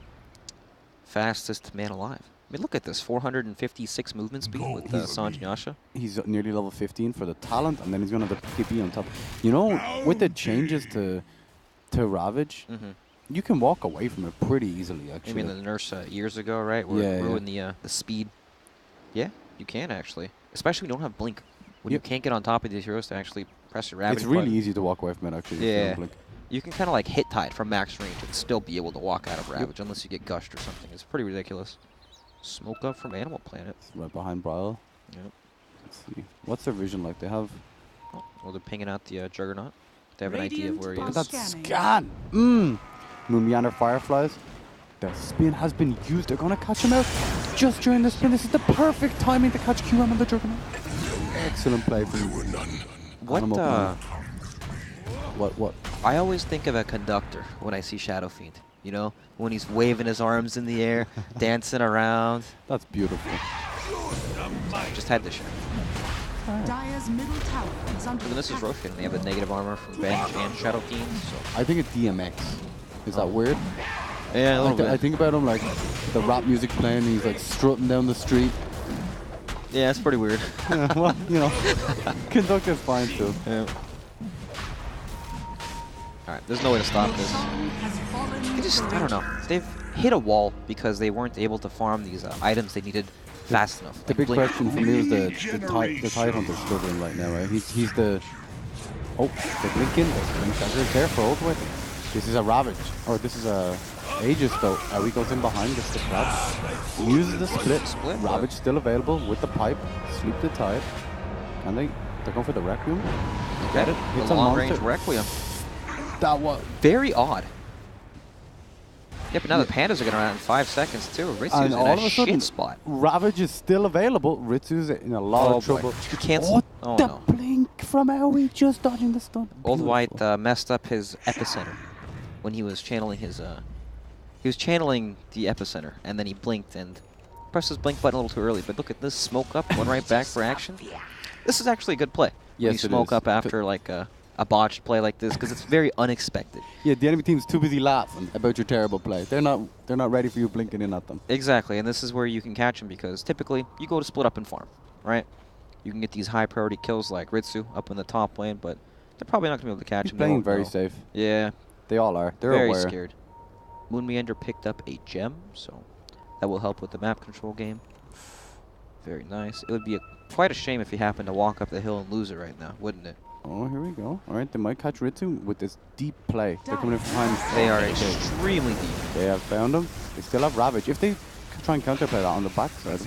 fastest man alive. I mean, look at this, 456 movement speed with Sanj and Yasha. He's nearly level 15 for the talent, and then he's going to have the TP on top. You know, with the changes to Ravage, you can walk away from it pretty easily, I actually. mean, the nurse years ago, right? Where Yeah, it yeah. ruined the speed. Yeah, you can actually. Especially when you don't have Blink. When Yep. you can't get on top of these heroes to actually press your Ravage It's really button. easy to walk away from it, actually. if you Yeah. don't blink. You can kind of like hit Tide from max range and still be able to walk out of Ravage unless you get gushed or something. It's pretty ridiculous. Smoke up from Animal Planet. It's right behind Briar. Yep. Let's see. What's their vision like? They have... Oh, well, they're pinging out the Juggernaut. They have an idea of Radiant where he are is. That scanning. scan! Mmm! Moon Meander Fireflies. The spin has been used. They're going to catch him out just during the spin. This is the perfect timing to catch QM on the Juggernaut. Excellent play from Animal Planet. What? I always think of a conductor when I see Shadow Fiend. You know, when he's waving his arms in the air, dancing around. That's beautiful. Sorry, just had to share. Dire's middle tower is under And this is attack. Roshan. They have the negative armor from Venge and Shadow Fiend. So I think it's DMX. Is that weird? yeah, a little I bit. think about him like the rap music playing. He's like strutting down the street. Yeah, it's pretty weird. Well, you know, conductor's fine too. Yeah. All right, there's no way to stop this. Song has fallen They just, to I don't know. They've hit a wall because they weren't able to farm these items they needed fast enough. The Like big Blink. question for me is the Tide Hunter's struggling right now, right? He's the... Oh, they're blinking. They're blinking. Careful, all the way. This is a Ravage. Or this is a Aegis, though. He goes in behind, gets the grab. Uses the split. Ravage still available with the pipe. Sleep the Tide. And they're going for the Requiem. Get it? The It's a long-range monster. Requiem. That was... Very odd. Yeah, but now the Pandas are going to run out in 5 seconds, too. Ritsu's And in all a of a sudden, shit spot. Ravage is still available. Ritsu's in a lot of boy. trouble. He can't... Oh, Oh, the no. blink from Aoi, just dodging the stun. Old White Beautiful. messed up his epicenter when he was channeling his... he was channeling the epicenter, and then he blinked and pressed his blink button a little too early. But look at this smoke up, going right back for action. This is actually a good play. When Yes, you it smoke is. up after like a botched play like this, because it's very unexpected. Yeah, the enemy team's too busy laughing about your terrible play. They're not ready for you blinking in at them. Exactly, and this is where you can catch them because typically you go to split up and farm, right? You can get these high priority kills like Ritsu up in the top lane, but they're probably not going to be able to catch He's him. They playing won't very know. safe. Yeah, They all are. They're very aware. scared. Moon Meander picked up a gem, so that will help with the map control game. Very nice. It would be quite a shame if he happened to walk up the hill and lose it right now, wouldn't it? Oh, here we go. All right, they might catch Ritsu with this deep play. They're coming in from behind. They are Okay. extremely deep. They have found him. They still have Ravage. If they try and counterplay that on the backside,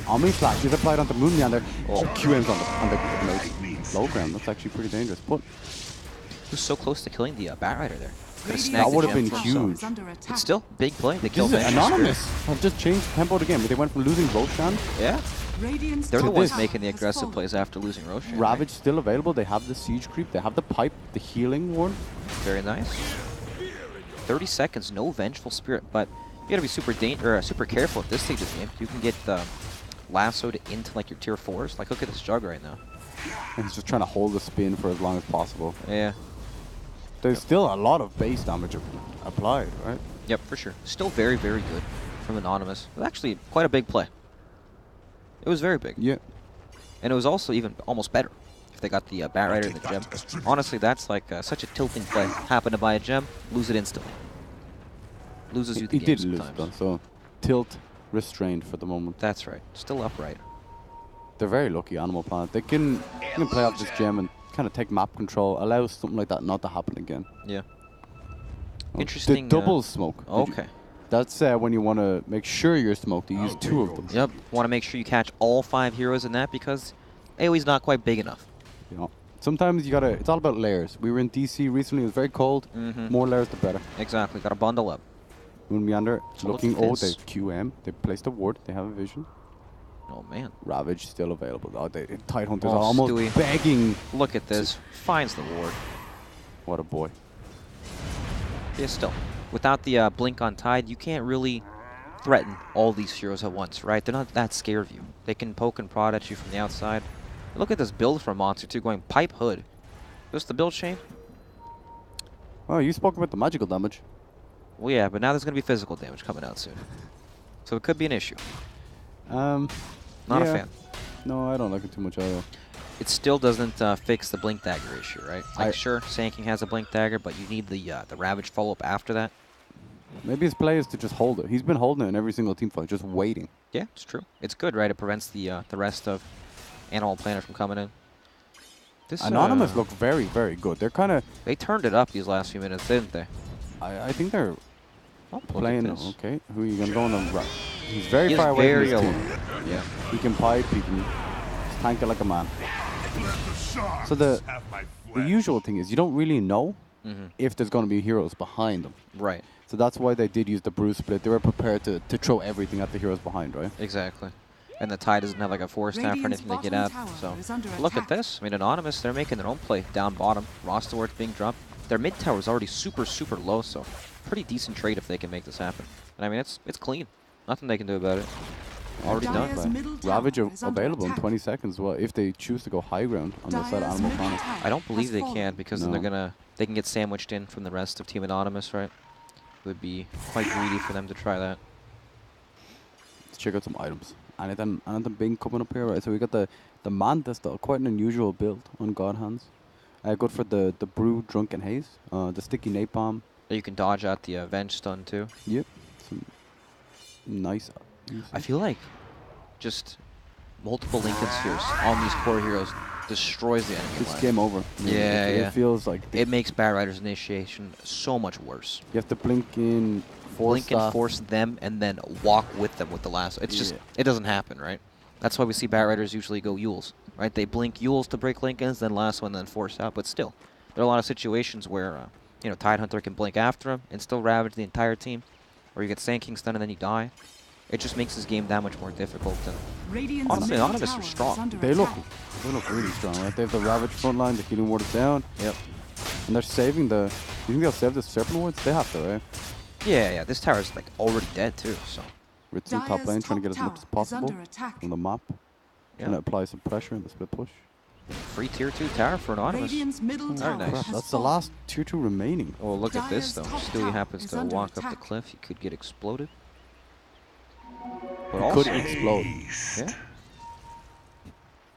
Omni Slash is applied onto Moon Meander. Oh, QM's on the low ground. That's actually pretty dangerous. But He was so close to killing the Batrider there. Could have Radiant's snagged That the would've gem been for top himself. huge. is under attack. But still, big play. They this killed is Venge. Anonymous. Have just changed tempo of the game. They went from losing Roshan. Yeah, Radiant's they're the top ones tower making the has aggressive fallen. plays after losing Roshan. Ravage still available. They have the siege creep. They have the pipe, the healing ward. Very nice. 30 seconds, no Vengeful Spirit, but you gotta be super careful at this stage of the game. You can get lassoed into like your tier 4s. Like look at this Jug right now. And he's just trying to hold the spin for as long as possible. Yeah. There's still a lot of base damage applied, right? Yep, for sure. Still very, very good from Anonymous. It was actually quite a big play. It was very big. Yeah. And it was also even almost better if they got the Batrider and the gem. Honestly, that's like such a tilting play. Happen to buy a gem, lose it instantly. Loses you the He game did lose sometimes. though, so tilt restrained for the moment. That's right. Still upright. They're very lucky, Animal Planet. They can play off this gem and kind of take map control, allow something like that not to happen again. Yeah. Oh, Interesting. The double smoke. Did you- Okay. That's when you want to make sure you're smoked. You use 2 of them. Yep. Want to make sure you catch all 5 heroes in that because AoE's not quite big enough. You know, sometimes you gotta. It's all about layers. We were in DC recently. It was very cold. Mhm. More layers, the better. Exactly. Got to bundle up. Moon Meander So look looking. at Oh, this. they QM. They placed a ward. They have a vision. Oh man. Ravage still available. Oh, they Tide Hunters Oh, are almost Stewie. begging. Look at this. Finds the ward. What a boy. Yeah, still. Without the blink on Tide, you can't really threaten all these heroes at once, right? They're not that scared of you. They can poke and prod at you from the outside. Look at this build for Monster 2 going Pipe Hood. This the build, Shane? Oh, you spoke about the magical damage. Well, yeah, but now there's going to be physical damage coming out soon. So it could be an issue. Not Not a fan. No, I don't like it too much either. It still doesn't fix the Blink Dagger issue, right? Like, I- sure, Sand King has a Blink Dagger, but you need the Ravage follow-up after that. Maybe his play is to just hold it. He's been holding it in every single team fight, just waiting. Yeah, it's true. It's good, right? It prevents the rest of Animal Planet from coming in. This, Anonymous look very, very good. They're kind of. They turned it up these last few minutes, didn't they? I think they're Look at playing. this. Okay, who are you gonna go on the right? He's very He is far away very from his alone. team. Yeah. He can pipe. He can tank it like a man. So the usual thing is you don't really know Mm-hmm. if there's going to be heroes behind them. Right. So that's why they did use the bruise split. They were prepared to throw everything at the heroes behind, right? Exactly. And the Tide doesn't have like a force staff or anything to get at. So look at this. I mean, Anonymous, they're making their own play down bottom. Roster ward's being dropped. Their mid tower is already super, super low, so pretty decent trade if they can make this happen. And I mean, it's clean. Nothing they can do about it. Already done. Ravage available in 20 seconds. Well, if they choose to go high ground on the side of Animal Planet. I don't believe they can because then they can get sandwiched in from the rest of Team Anonymous, right? It would be quite greedy for them to try that. Let's check out some items. Anything big coming up here, right? So we got the Manta still, quite an unusual build on God Hands. Good for the Brew Drunken Haze, the Sticky Napalm. You can dodge out the Venge stun too. Yep. Some nice. I feel like just multiple Lincoln Spheres on these core heroes destroys the enemy. It's game over. Yeah, it feels like it makes Bat Rider's initiation so much worse. You have to blink in, force them, and then walk with them with the lasso. It's just it doesn't happen, right? That's why we see Bat Riders usually go Yules, right? They blink Yules to break Lincolns, then lasso, and then force out. But still, there are a lot of situations where you know, Tidehunter can blink after him and still ravage the entire team, or you get Sand King stun and then you die. It just makes this game that much more difficult. And honestly, Anonymous are strong. They look really strong, right? They have the Ravage front line, the Healing Ward is down. Yep. And they're saving the... You think they'll save the Serpent Wards? They have to, right? Yeah. This tower is like already dead too, so. Ritsu top lane trying to get as much as possible on the map. Yeah. Trying to apply some pressure in the split push. Free tier 2 tower for Anonymous. Very nice. That's the last tier 2 remaining. Oh, look at this though. Stewie happens to walk up the cliff. He could get exploded. But also, could explode. Yeah.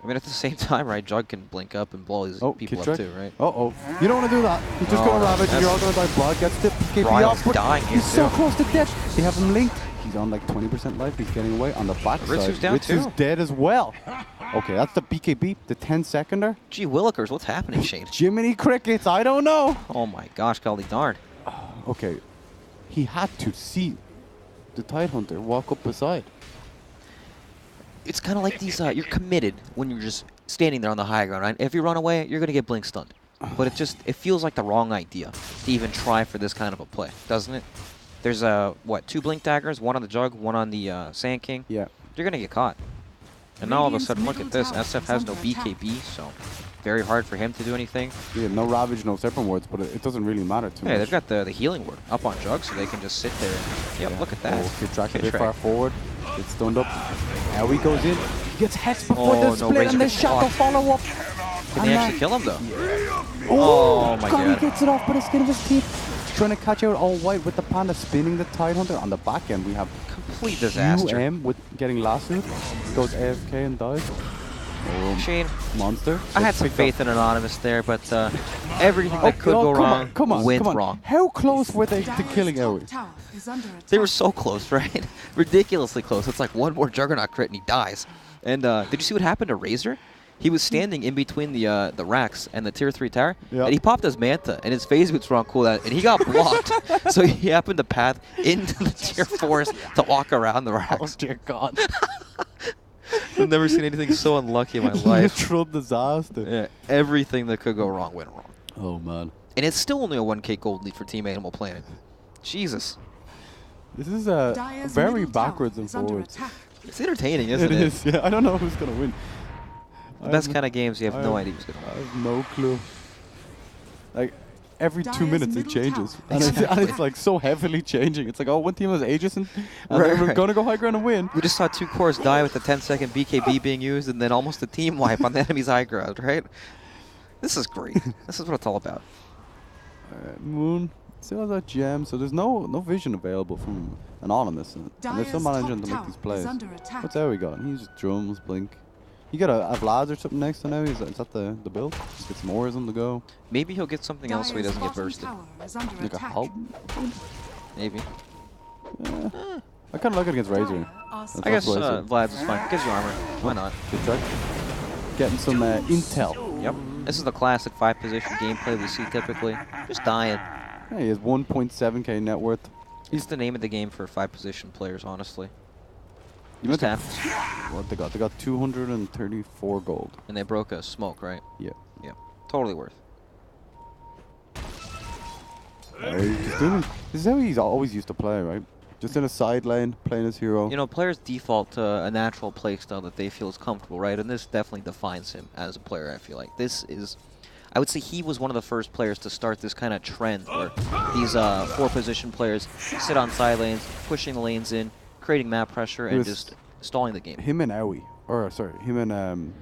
I mean, at the same time, right, Jug can blink up and blow these people up too, right? Uh-oh. You don't want to do that. You just go Ravage and you're all going to die. Blood gets tipped. KP off, but dying here he's so close to death. They have him linked. He's on like 20% life. He's getting away on the back side. Ritsu's down Ritsu's too. dead as well. Okay, that's the BKB, the 10-seconder. Gee willikers, what's happening, Shane? Jiminy Crickets, I don't know. Oh my gosh, golly darn. Okay, he had to see the Tidehunter walk up beside. It's kind of like these, you're committed when you're just standing there on the high ground, right? If you run away, you're going to get blink stunned. But it feels like the wrong idea to even try for this kind of a play, doesn't it? There's, what, 2 blink daggers, one on the Jug, one on the Sand King. Yeah. You're going to get caught. And now all of a sudden, look at this. SF has no BKB, so very hard for him to do anything. Yeah, no Ravage, no Serpent Wards, but it doesn't really matter too much. Yeah, they've got the healing ward up on Jug, so they can just sit there and, yep, look at that. Oh, Kid Track a bit far forward. Gets stunned up. Now he goes in. He gets hexed before the split and the shadow follow-up. Can they actually kill him, though? Yeah. Oh my god. He gets it off by the skin of his teeth. Trying to catch out all white with the Panda spinning the Tidehunter. On the back end, we have complete disaster. UM with getting lassoed. Goes AFK and dies. Shane, monster. I had some faith in Anonymous there, but everything that could go wrong went wrong. How close were they to killing Aoi? They were so close, right? Ridiculously close. It's like one more Juggernaut crit and he dies. And did you see what happened to Razor? He was standing in between the racks and the tier 3 tower, and he popped his Manta, and his phase boots were on cooldown, and he got blocked. So he happened to path into the tier 4s to walk around the racks. Oh dear God. I've never seen anything so unlucky in my life. Literal disaster. Yeah, everything that could go wrong went wrong. Oh man. And it's still only a 1k gold lead for Team Animal Planet. Jesus. This is very backwards and forwards. It's entertaining, isn't it? It is, yeah. I don't know who's going to win. The best kind of games, you have no idea who's going to win. I have no clue. Like, every 2 minutes it changes. And it's like so heavily changing. It's like, oh, one team has Aegis and we're going to go high ground and win. We just saw 2 cores die with the 10-second BKB being used and then almost a team wipe on the enemy's high ground, right? This is great. This is what it's all about. Moon still has that gem, so there's no vision available from Anonymous. And they're still managing to make these plays. What's Aoi got? He uses drums, blink. You got a Vlad or something next to now? Is that the build? Just get some ores on the go. Maybe he'll get something else so he doesn't get bursted. Like a help? Maybe. Yeah. I kind of like it against Razor. I guess Vlad's is fine. Gives you armor. Why not? Good try. Getting some intel. Yep. This is the classic 5-position gameplay we see typically. Just dying. Yeah, he has 1.7k net worth. It's the name of the game for 5-position players, honestly. You just happens. What they got? They got 234 gold. And they broke a smoke, right? Yeah. Yeah. Totally worth. Just doing, this is how he's always used to play, right? Just in a side lane, playing his hero. You know, players default to a natural playstyle that they feel is comfortable, right? And this definitely defines him as a player, I feel like. This is... I would say he was one of the first players to start this kind of trend where these 4-position players sit on side lanes, pushing the lanes in, creating map pressure, and just stalling the game. Him and Aoi, or sorry, him and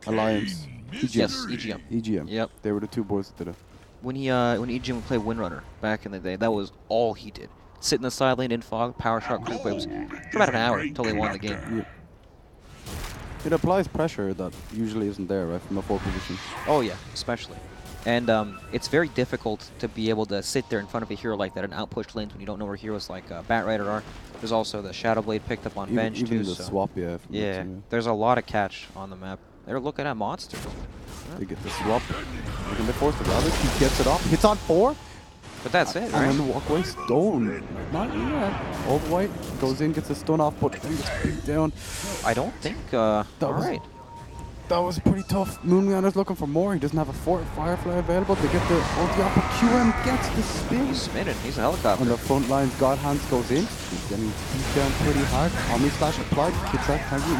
Alliance. EGM. Yes, EGM. EGM. Yep. They were the two boys that did it. When EGM would play Windrunner back in the day, that was all he did. Sit in the side lane, in fog, power shot, quick waves for about an hour until they won the game. Yeah. It applies pressure that usually isn't there, right, from a 4-position. Oh yeah, especially. And it's very difficult to be able to sit there in front of a hero like that and outpush lanes when you don't know where heroes like Batrider are. There's also the Shadow Blade picked up on bench even too. the So swap, yeah. yeah, there's a lot of catch on the map. They're looking at Monster. They get the swap. They force the Ravage. He gets it off. Hits on 4. But that's it, And right? then the walkway stone. Not yet. All white goes in, gets a stun off, but then gets beat down. I don't think. Alright. That was pretty tough. Moonlianer's looking for more. He doesn't have a Firefly available. They get the ulti off, but QM gets the spin. He's spinning. He's a helicopter. On the front lines, God Hands goes in. He's getting beat down pretty hard. Omni Slash applied.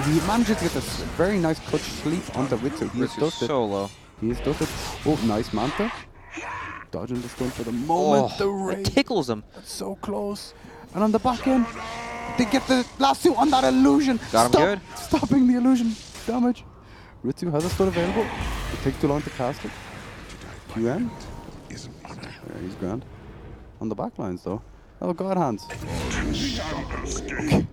He manages to get this very nice clutch sleep on the Ritsu. He is Ritsu's dusted. so low. He is dusted. Oh, nice Manta. Dodging the stun for the moment. The Oh, it raid. tickles him. That's so close. And on the back end, they get the last two on that illusion. Got him good. Stopping the illusion damage. Ritsu has a stun available. It takes too long to cast it. QM. Yeah, he's grand. On the back lines though. Oh, God Hands.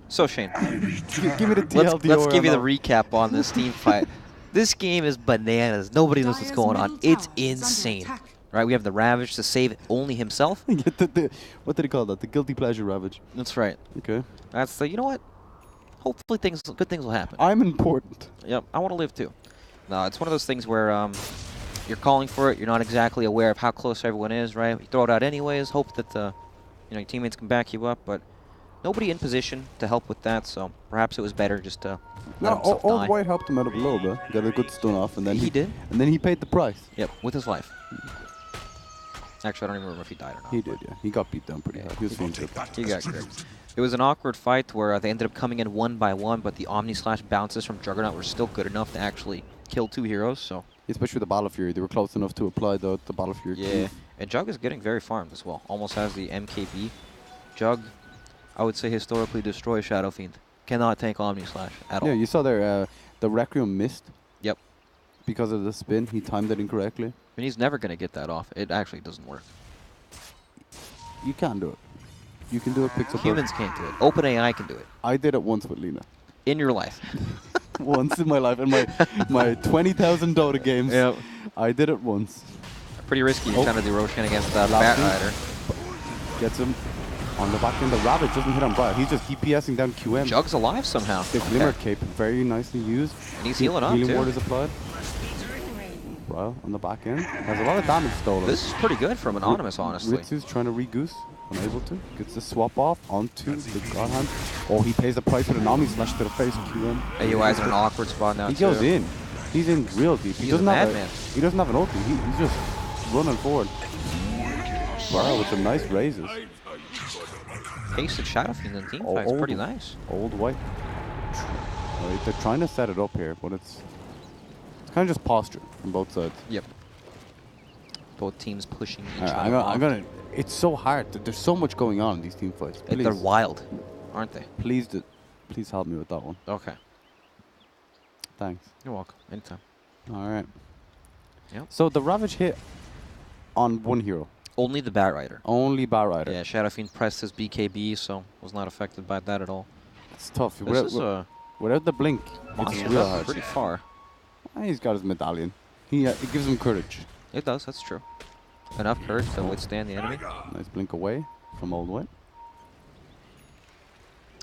So Shane, Give me the TLDR. let's give you the on recap on this team fight. This game is bananas. Nobody knows what's Dire's going on. middle It's tower is under insane. attack. Right, we have the Ravage to save only himself. that. What did he call that? The guilty pleasure ravage. That's right. Okay. That's the, you know what? Hopefully good things will happen. I'm important. Yep, I want to live too. No, it's one of those things where you're calling for it. You're not exactly aware of how close everyone is, right? You throw it out anyways, hope that your teammates can back you up, but nobody in position to help with that. So perhaps it was better just to let No, himself Old die. White helped him out a little bit. Got a good stun off, and then He did. And then he paid the price. Yep, with his life. Actually, I don't even remember if he died or not. He did, yeah. He got beat down pretty hard. He was finished. He got gripped. It was an awkward fight where they ended up coming in 1 by 1, but the Omni Slash bounces from Juggernaut were still good enough to actually kill 2 heroes. So Especially with the Battle Fury. They were close enough to apply the Battle Fury. yeah, and Jug is getting very farmed as well. Almost has the MKB. Jug, I would say historically destroys Shadow Fiend. Cannot tank Omni Slash at all. Yeah, you saw there, the Requiem missed. Yep. Because of the spin. He timed it incorrectly. And he's never going to get that off. It actually doesn't work. You can do it. You can do it, Pixel. Humans can't do it. OpenAI can do it. I did it once with Lena. In your life. Once in my life. In my 20,000 Dota games. Yep. I did it once. Pretty risky. You're trying to do Roshan against that Last Batrider. Gets him on the back end. The Rabbit doesn't hit on Brian. He's just DPSing down QM. Jug's alive somehow. The Glimmer Cape, very nicely used. And he's healing up, Healing too. ward is applied. Well, on the back end. Has a lot of damage stolen. This is pretty good from Anonymous, honestly. Ritsu's trying to re-goose. Unable to. Gets the swap off onto the God Hand. Oh, he pays the price with an Omni Slash to the face. QM. AUI's in an awkward spot now, He too. goes in. He's in real deep. He He's a doesn't have madman. he doesn't have an ulti. He's just running forward. Wow, with some nice raises. Pace of Shadow Fiend in team Oh, fight is pretty old- nice. Old White. They're trying to set it up here, but it's kind of just posture from both sides. Yep. Both teams pushing each I'm other. gonna. It's so hard. There's so much going on in these team fights. They're Please, wild, aren't they? please help me with that one. Okay. Thanks. You're welcome. Anytime. All right. Yep. So the Ravage hit on one hero, Only the Batrider. only Batrider. Yeah, Shadow Fiend pressed his BKB, so was not affected by that at all. It's tough. This is a Without the blink, monster. it's real That's hard. pretty far. He's got his medallion. It gives him courage. It does, that's true. Enough courage to withstand the enemy. Nice blink away from Old White.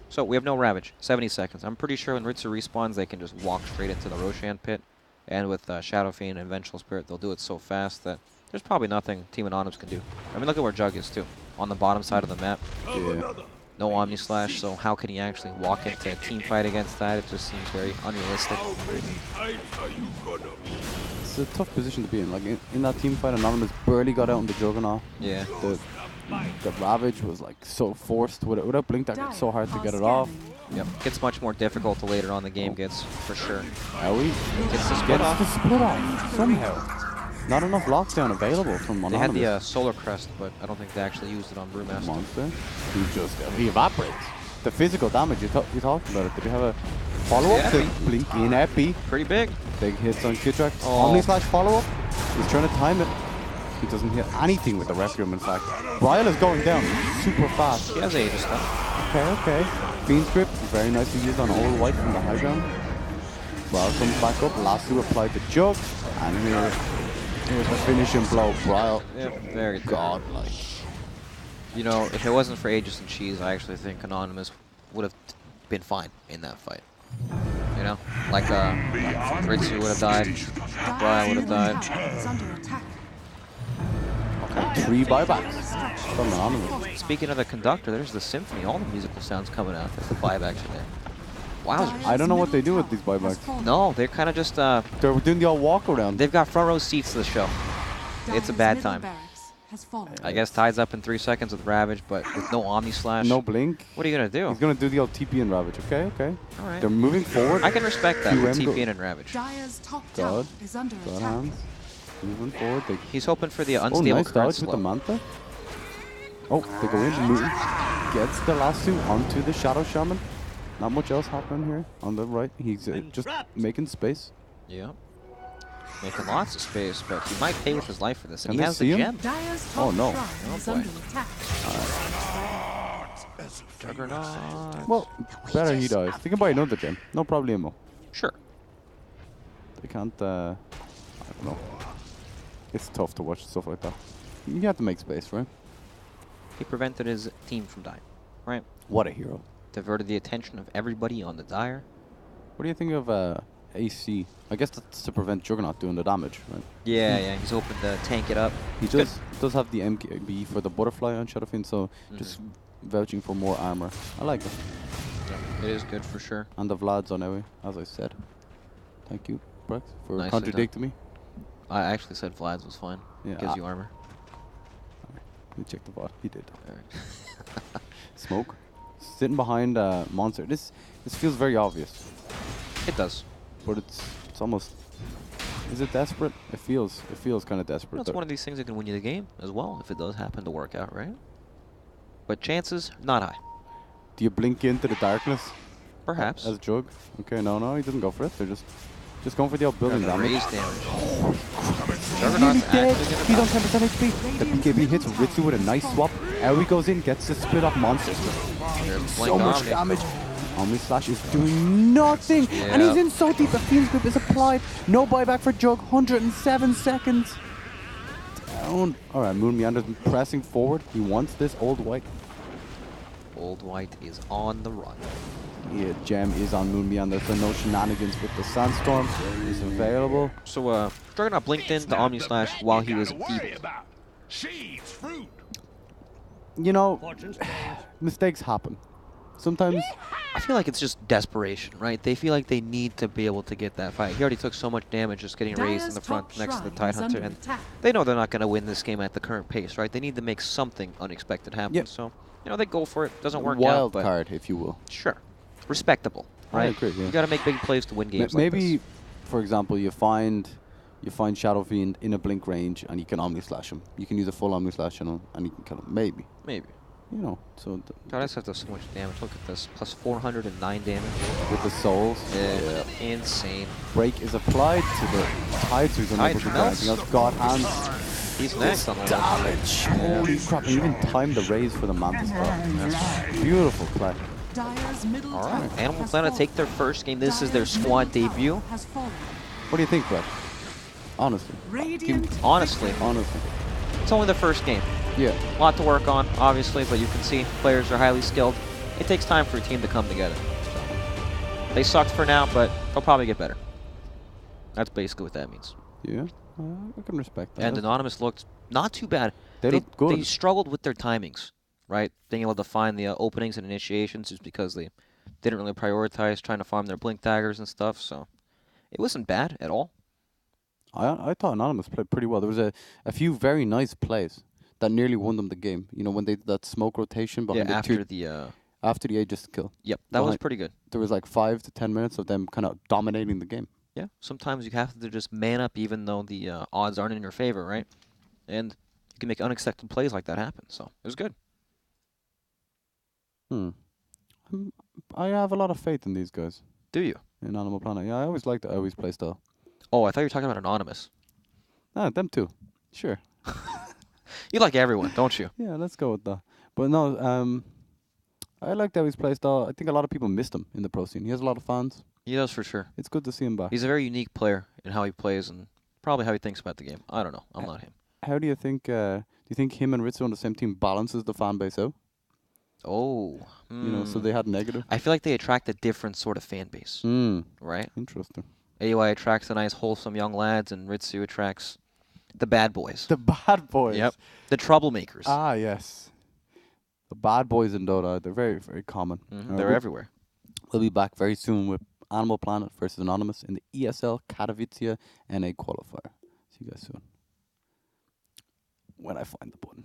So we have no Ravage. 70 seconds. I'm pretty sure when Ritsu respawns, they can just walk straight into the Roshan pit. And with Shadow Fiend and Vengeful Spirit, they'll do it so fast that there's probably nothing Team Anonymous can do. I mean, look at where Jug is, too. On the bottom side of the map. Yeah. No Omni Slash, so how can he actually walk into a team fight against that? It just seems very unrealistic. it's a tough position to be in. Like in that team fight, Anonymous barely got out on the Juggernaut. Yeah. The Ravage was like so forced without Blink Dagger. It's so hard to get it off. Yep. Gets much more difficult the later on the game gets, for sure. Owie. Gets the split off. The split off somehow. Not enough lockdown available from They had Anonymous. the Solar Crest, but I don't think they actually used it on Brewmaster. Monster. He evaporates. The physical damage, you talked about it. Did you have a follow-up? Yeah, The Blink in epi. Pretty big. Big hits on Kidrak. Oh. Omni slash follow-up. He's trying to time it. He doesn't hit anything with the Requiem, in fact. Ryle is going down super fast. He has Aegis stuff. Okay. Fiend's Grip, very nicely used on Old White from the high ground. Ryle comes back up. Lasso applied to Jug. And here's the finishing blow. Ryle. Yep, very good. Godlike. You know, if it wasn't for Aegis and Cheese, I actually think Anonymous would have been fine in that fight. You know? Like, Ritsu would have died. Brian would have died. Is under attack. 3 buybacks from Anonymous. Speaking of the conductor, there's the symphony. All the musical sounds coming out. There's the buybacks in there. Wowzers. I don't know what they do with these buybacks. No, they're kind of just, They're doing the all walk around. they've got front row seats to the show. It's a bad time. I guess ties up in 3 seconds with Ravage, but with no Omni Slash. No blink. What are you going to do? He's going to do the old TP and Ravage. Okay. All right. They're moving forward. I can respect that with QM go- TP and Ravage. Dyer's top tower God. is under God attack. hands. Moving forward. He's hoping for the Oh, unstable nice current dodge with slow. the Manta. Oh, they go in. Move. Gets the last two onto the Shadow Shaman. Not much else happening here on the right. He's just making space. Yeah. Making lots of space, but he might pay with his life for this. And Can he they has see the him? gem. Dyer's Oh, top no. shrine Oh, is boy. under attack. Juggernaut. Well, better he dies. They can buy another gem. No problemo. Sure. They can't, I don't know. It's tough to watch stuff like that. You have to make space, right? He prevented his team from dying, right? What a hero. Diverted the attention of everybody on the Dire. What do you think of AC? I guess that's to prevent Juggernaut doing the damage, right? Yeah. He's hoping to tank it up. He Good. does have the MKB for the butterfly on Shadowfiend, so just vouching for more armor. I like it. It is good for sure. And the Vlad's on Ewe, as I said. Thank you, Brex, for Nicely contradicting me. I actually said Vlad's was fine. Yeah, Gives you armor. We checked the bot. He did. All right. Smoke. Sitting behind Monster. This feels very obvious, It does. but it's almost. Is it desperate? It feels kind of desperate. Well, it's one of these things that can win you the game as well if it does happen to work out, right? But chances, not high. Do you blink into the darkness? Perhaps. As Jug? Okay, no, he doesn't go for it. They're just going for the old building There's damage. raise damage. Nearly Juggernaut's dead. actually He's on gonna 10% HP. The BKB hits Ritsu with a nice swap. Aoi goes in, gets the split off Monster. There's So Blink much Omni. damage. Omni Slash is doing nothing. And Yeah. he's in so deep. The Fiend's Grip is applied. No buyback for Jug. 107 seconds. Down. Alright, Moon Meander's pressing forward. He wants this Old White. Old White is on the run. Yeah, Gem is on Moon Meander, so no shenanigans with the Sandstorm. Is available. So, Juggernaut blinked in the Omni Slash while he was enfeebled. You know, mistakes happen. Sometimes. I feel like it's just desperation, right? They feel like they need to be able to get that fight. He already took so much damage just getting raised in the front next to the Tidehunter, and they know they're not going to win this game at the current pace, right? They need to make something unexpected happen. Yep. So, you know, they go for it. Doesn't work out, Wild but card, if you will. sure, respectable, I right? agree, yeah. You got to make big plays to win games. Maybe, like for example, you find Shadow Fiend in a blink range and you can Omni Slash him. You can use a full Omni Slash on him and you can kill him. Maybe. this. Maybe. You know, so Katowice has so much damage. Look at this, plus 409 damage. with the souls. Yeah, insane. Break is applied to the Tides, who's unable to do melts. anything else. God hands. He's next on the list. Damage. Holy crap. And even timed the raise for the Manta spell. Beautiful play. Dyer's middle All tower right, Animal has Planet fallen. take their first game. This is their Dyer's squad middle tower debut. has fallen. What do you think, Brett? Honestly. Radiant Honestly, Honestly. it's only the first game. Yeah. A lot to work on, obviously, but you can see players are highly skilled. It takes time for a team to come together. So, they sucked for now, but they'll probably get better. That's basically what that means. Yeah. I can respect that. And Anonymous looked not too bad. They looked good. They struggled with their timings, right? Being able to find the openings and initiations just because they didn't really prioritize trying to farm their blink daggers and stuff. So it wasn't bad at all. I thought Anonymous played pretty well. There was a few very nice plays that nearly won them the game. You know, when they did that smoke rotation Yeah, behind the after two, the after the Aegis kill. yep, that was behind- pretty good. There was like 5 to 10 minutes of them kind of dominating the game. Yeah, sometimes you have to just man up even though the odds aren't in your favor, right? And you can make unexpected plays like that happen. So it was good. I have a lot of faith in these guys Do you? in Animal Planet. Yeah, I always liked the always play style. Oh, I thought you were talking about Anonymous. Ah, them too. Sure. You like everyone, don't you? Yeah, let's go with that. But no, I like how he's play style. I think a lot of people missed him in the pro scene. He has a lot of fans. He does for sure. It's good to see him back. He's a very unique player in how he plays and probably how he thinks about the game. I don't know. I'm not him. How do you think? Do you think him and Ritsu on the same team balances the fan base out? Oh. You know, so they had negative. I feel like they attract a different sort of fan base, right? Interesting. AUI attracts the nice, wholesome young lads, and Ritsu attracts the bad boys. The bad boys. Yep. The troublemakers. Ah, yes. The bad boys in Dota, they're very, very common. They're everywhere. We'll be back very soon with Animal Planet versus Anonymous in the ESL Katowice NA qualifier. See you guys soon. When I find the button.